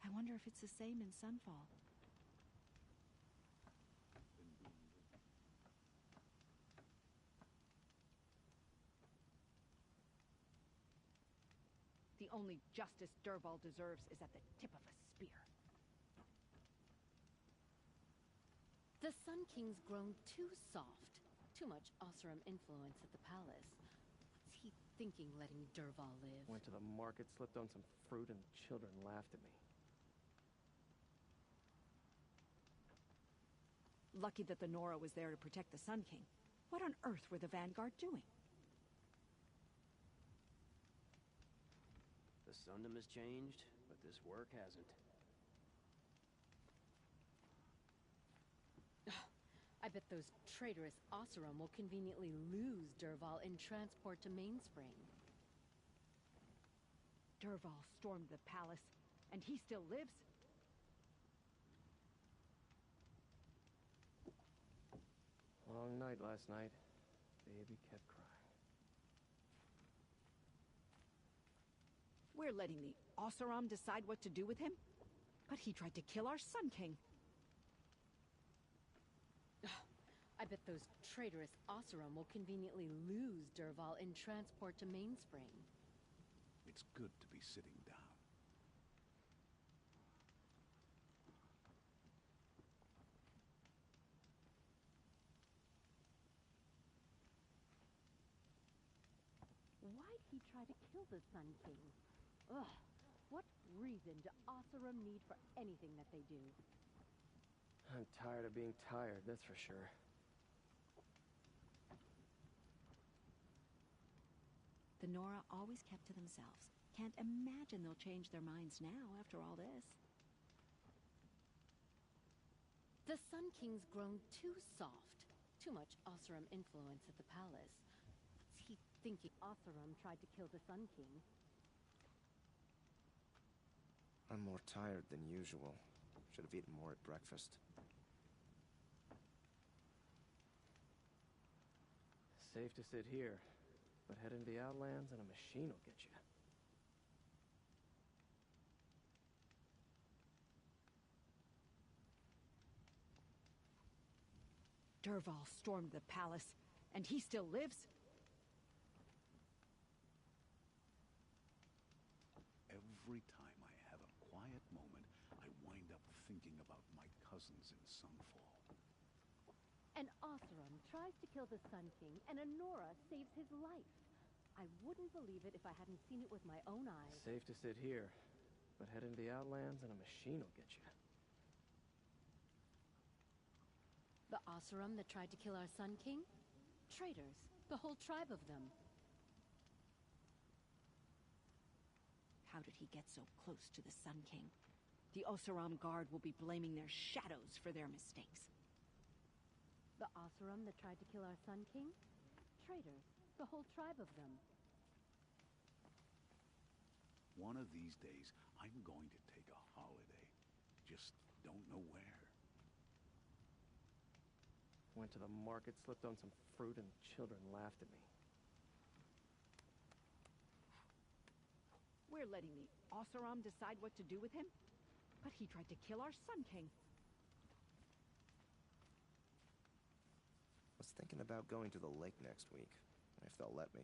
I wonder if it's the same in Sunfall. The only justice Dervahl deserves is at the tip of a spear. The Sun King's grown too soft. Too much Oseram influence at the palace. What's he thinking, letting Dervahl live? Went to the market, slipped on some fruit, and children laughed at me. Lucky that the Nora was there to protect the Sun King. What on earth were the Vanguard doing? The Sundom has changed, but this work hasn't. I bet those traitorous Oseram will conveniently lose Dervahl in transport to Mainspring. Dervahl stormed the palace, and he still lives? Long night last night. Baby kept crying. We're letting the Oseram decide what to do with him? But he tried to kill our Sun King. I bet those traitorous Oseram will conveniently lose Dervahl in transport to Mainspring. It's good to be sitting down. Why'd he try to kill the Sun King? Ugh, what reason do Oseram need for anything that they do? I'm tired of being tired, that's for sure. The Nora always kept to themselves. Can't imagine they'll change their minds now after all this. The Sun King's grown too soft. Too much Oseram influence at the palace. What's he thinking? Oseram tried to kill the Sun King. I'm more tired than usual. Should have eaten more at breakfast. Safe to sit here, but head into the Outlands and a machine will get you. Dervahl stormed the palace, and he still lives? Every time I have a quiet moment, I wind up thinking about my cousins in Sunfall. An Oseram tries to kill the Sun King, and Honora saves his life. I wouldn't believe it if I hadn't seen it with my own eyes. Safe to sit here, but head into the Outlands and a machine will get you. The Oseram that tried to kill our Sun King? Traitors. The whole tribe of them. How did he get so close to the Sun King? The Oseram Guard will be blaming their shadows for their mistakes. The Oseram that tried to kill our Sun King? Traitors. The whole tribe of them. One of these days, I'm going to take a holiday. Just don't know where. Went to the market, slipped on some fruit, and children laughed at me. We're letting the Oseram decide what to do with him? But he tried to kill our Sun King. I was thinking about going to the lake next week, if they'll let me.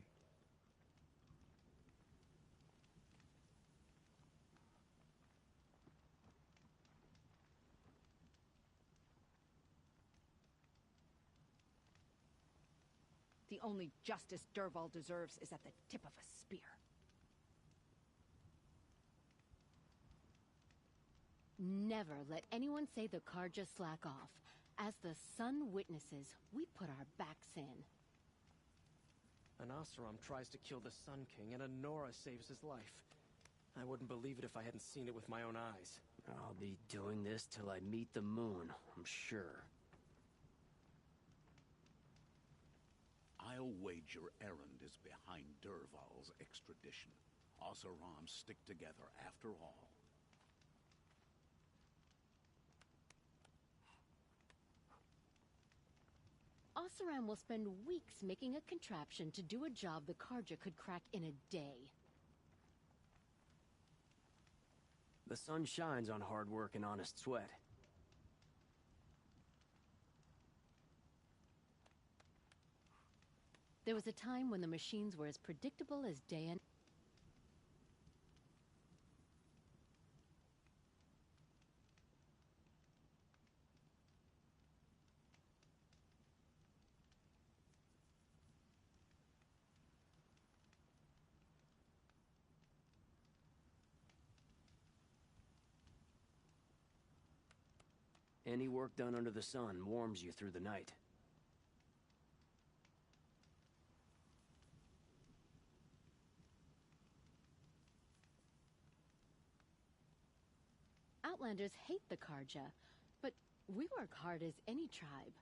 The only justice Dervahl deserves is at the tip of a spear. Never let anyone say the Karja slack off. As the sun witnesses, we put our backs in. An Oseram tries to kill the Sun King, and Honora saves his life. I wouldn't believe it if I hadn't seen it with my own eyes. I'll be doing this till I meet the moon, I'm sure. I'll wager Erend is behind Dervahl's extradition. Osirams stick together after all. Oseram will spend weeks making a contraption to do a job the Karja could crack in a day. The sun shines on hard work and honest sweat. There was a time when the machines were as predictable as day and... Any work done under the sun warms you through the night. Outlanders hate the Karja, but we work hard as any tribe.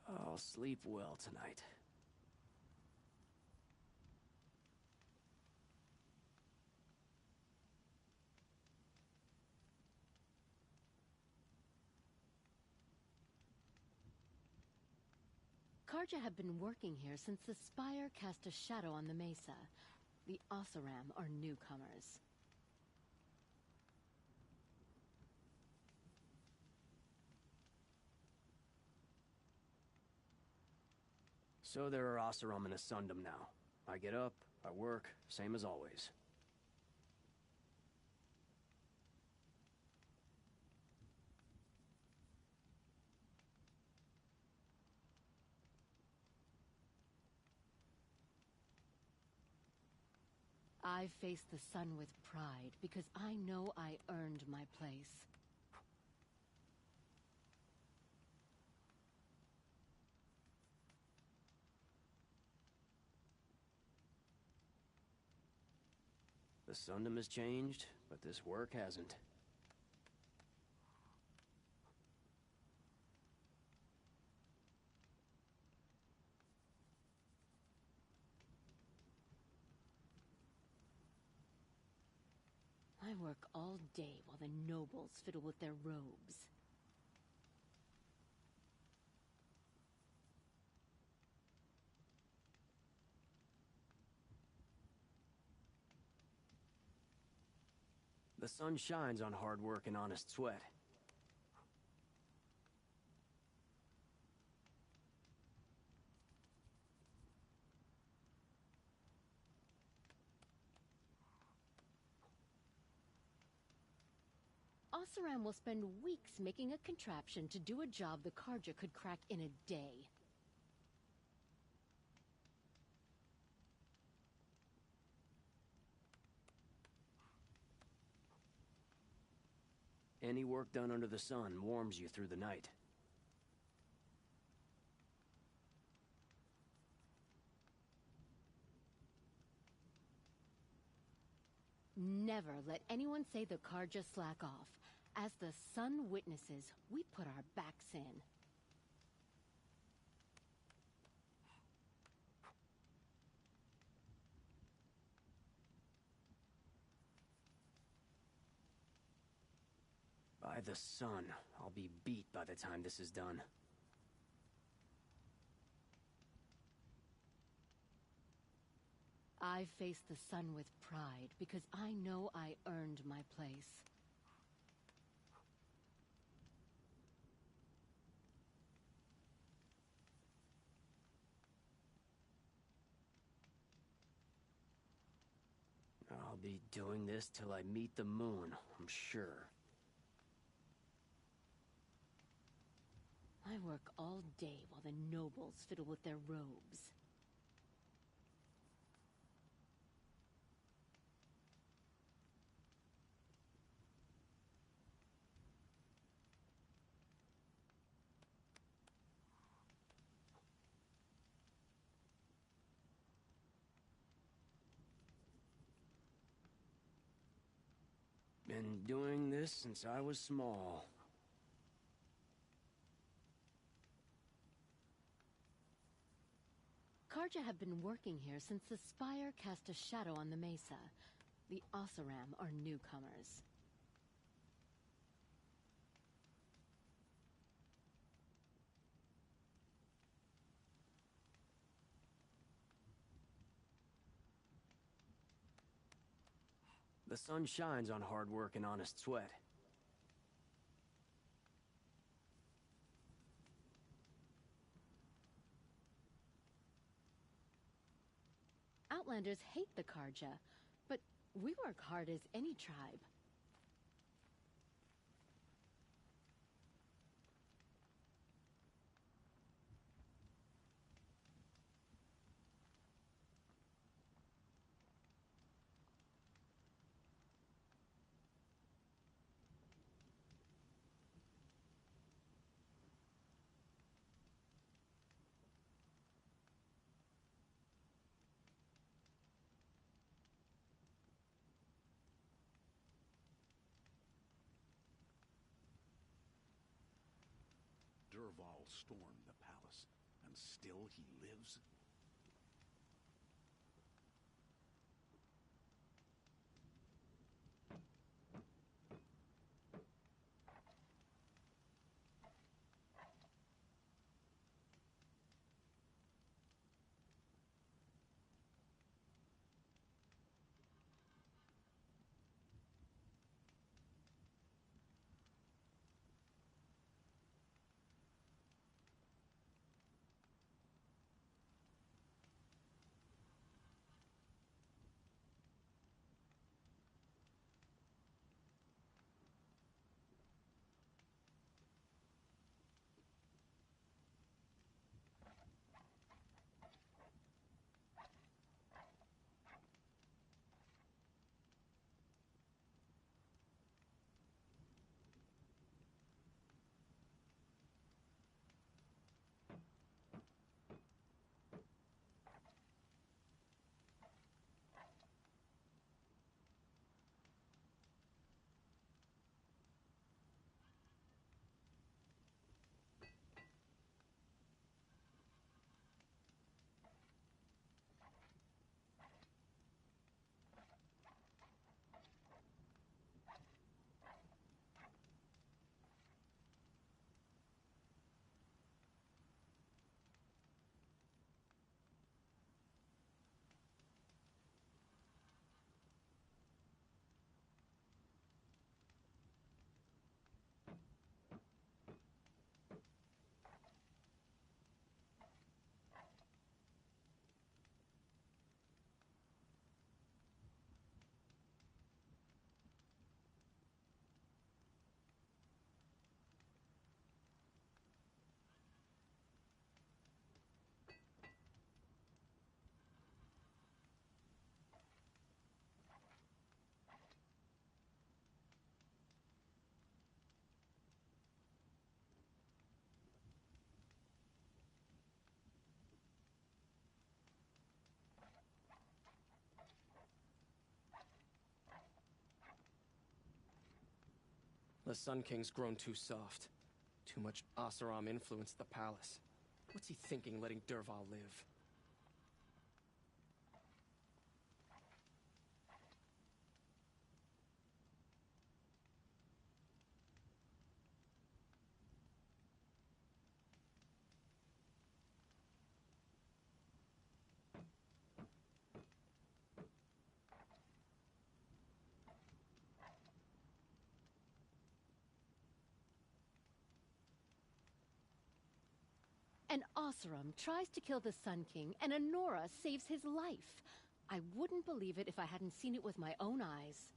I'll sleep well tonight. Karja have been working here since the spire cast a shadow on the mesa. The Oseram are newcomers. So there are Oseram in Asundum now. I get up, I work, same as always. I face the sun with pride because I know I earned my place. The Sundom has changed, but this work hasn't. I work all day while the nobles fiddle with their robes. The sun shines on hard work and honest sweat. Oseram will spend weeks making a contraption to do a job the Karja could crack in a day. Any work done under the sun warms you through the night. Never let anyone say the Karja slack off. As the sun witnesses, we put our backs in. By the sun, I'll be beat by the time this is done. I face the sun with pride because I know I earned my place. I'll be doing this till I meet the moon, I'm sure. I work all day while the nobles fiddle with their robes. Been doing this since I was small. Karja have been working here since the spire cast a shadow on the mesa. The Oseram are newcomers. The sun shines on hard work and honest sweat. Outlanders hate the Karja, but we work hard as any tribe. Dervahl stormed the palace, and still he lives? The Sun King's grown too soft. Too much Oseram influenced the palace. What's he thinking, letting Dervahl live? An Oseram tries to kill the Sun King, and Honora saves his life. I wouldn't believe it if I hadn't seen it with my own eyes.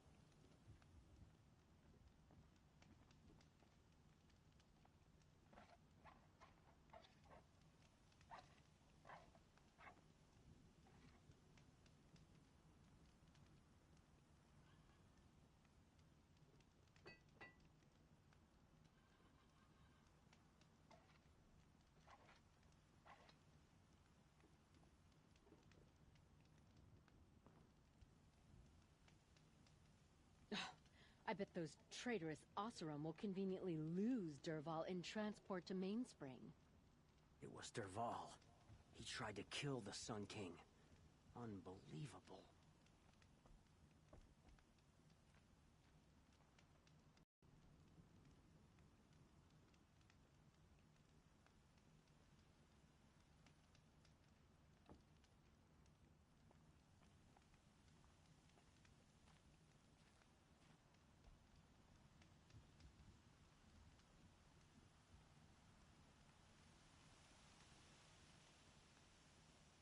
I bet those traitorous Oseram will conveniently lose Dervahl in transport to Mainspring. It was Dervahl. He tried to kill the Sun King. Unbelievable.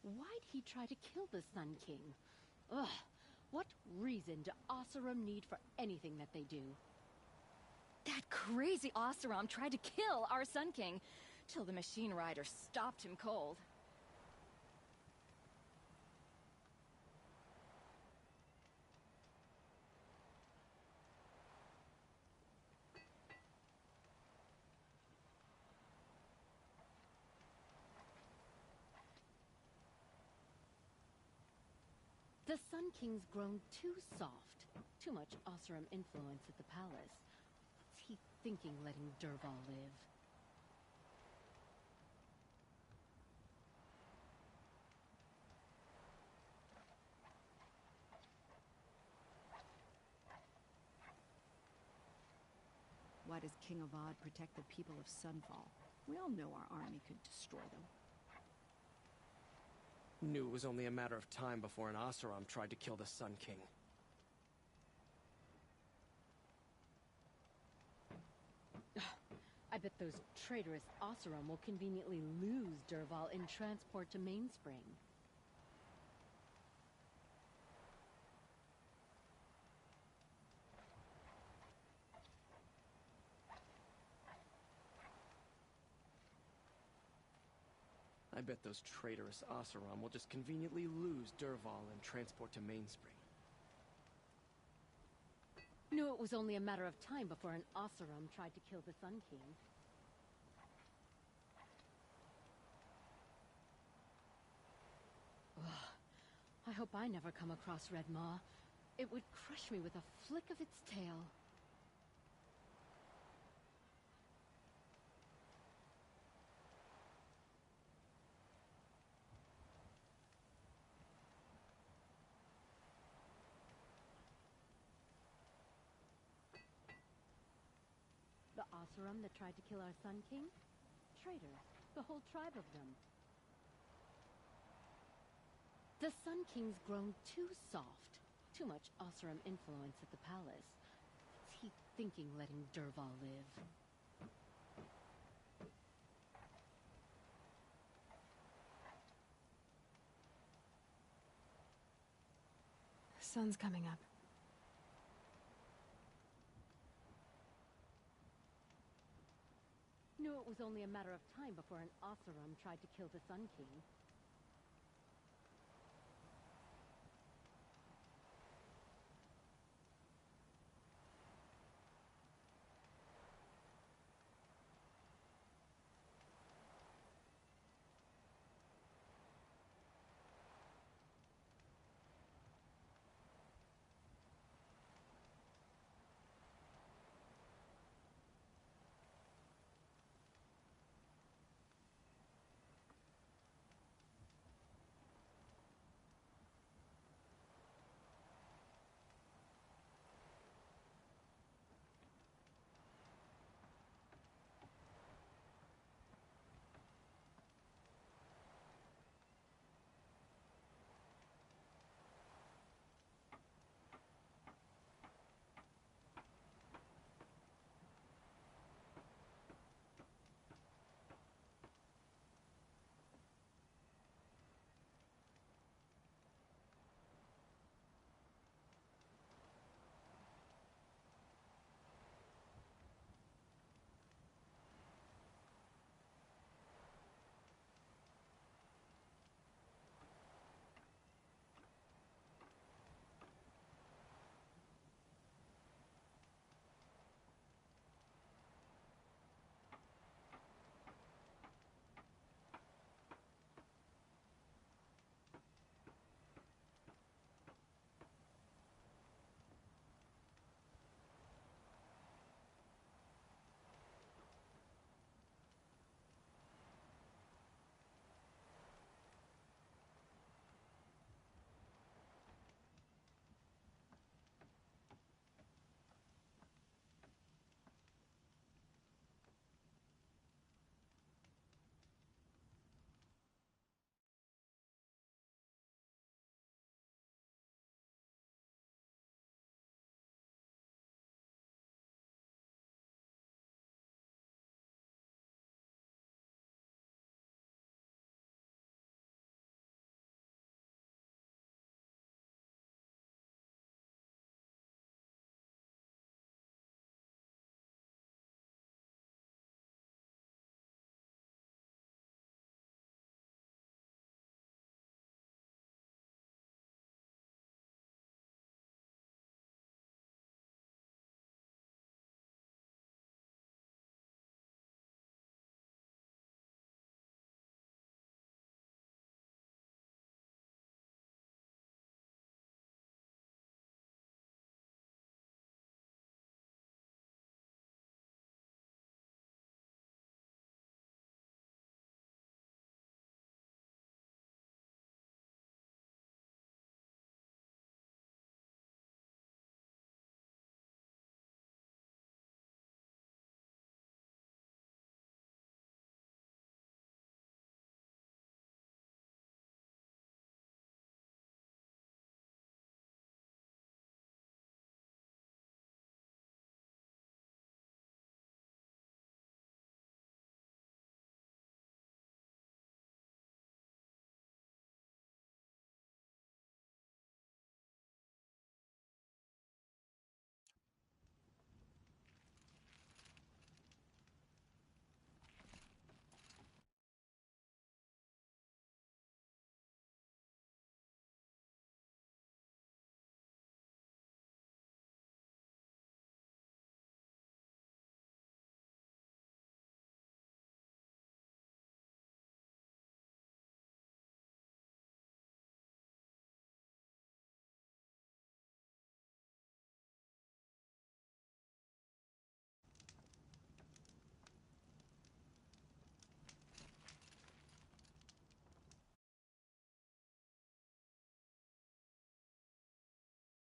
Why'd he try to kill the Sun King? Ugh, what reason do Oseram need for anything that they do? That crazy Oseram tried to kill our Sun King, till the machine rider stopped him cold. The Sun King's grown too soft. Too much Oseram influence at the palace. What's he thinking letting Dervahl live? Why does King Avad protect the people of Sunfall? We all know our army could destroy them. Knew it was only a matter of time before an Oseram tried to kill the Sun King. I bet those traitorous Oseram will conveniently lose Dervahl in transport to Mainspring. I bet those traitorous Oseram will just conveniently lose Dervahl and transport to Mainspring. Knew it was only a matter of time before an Oseram tried to kill the Sun King. Ugh. I hope I never come across Red Maw. It would crush me with a flick of its tail. The Oseram that tried to kill our Sun King? Traitors. The whole tribe of them. The Sun King's grown too soft. Too much Oseram influence at the palace. What's he thinking letting Dervahl live? Sun's coming up. Knew it was only a matter of time before an Oseram tried to kill the Sun King.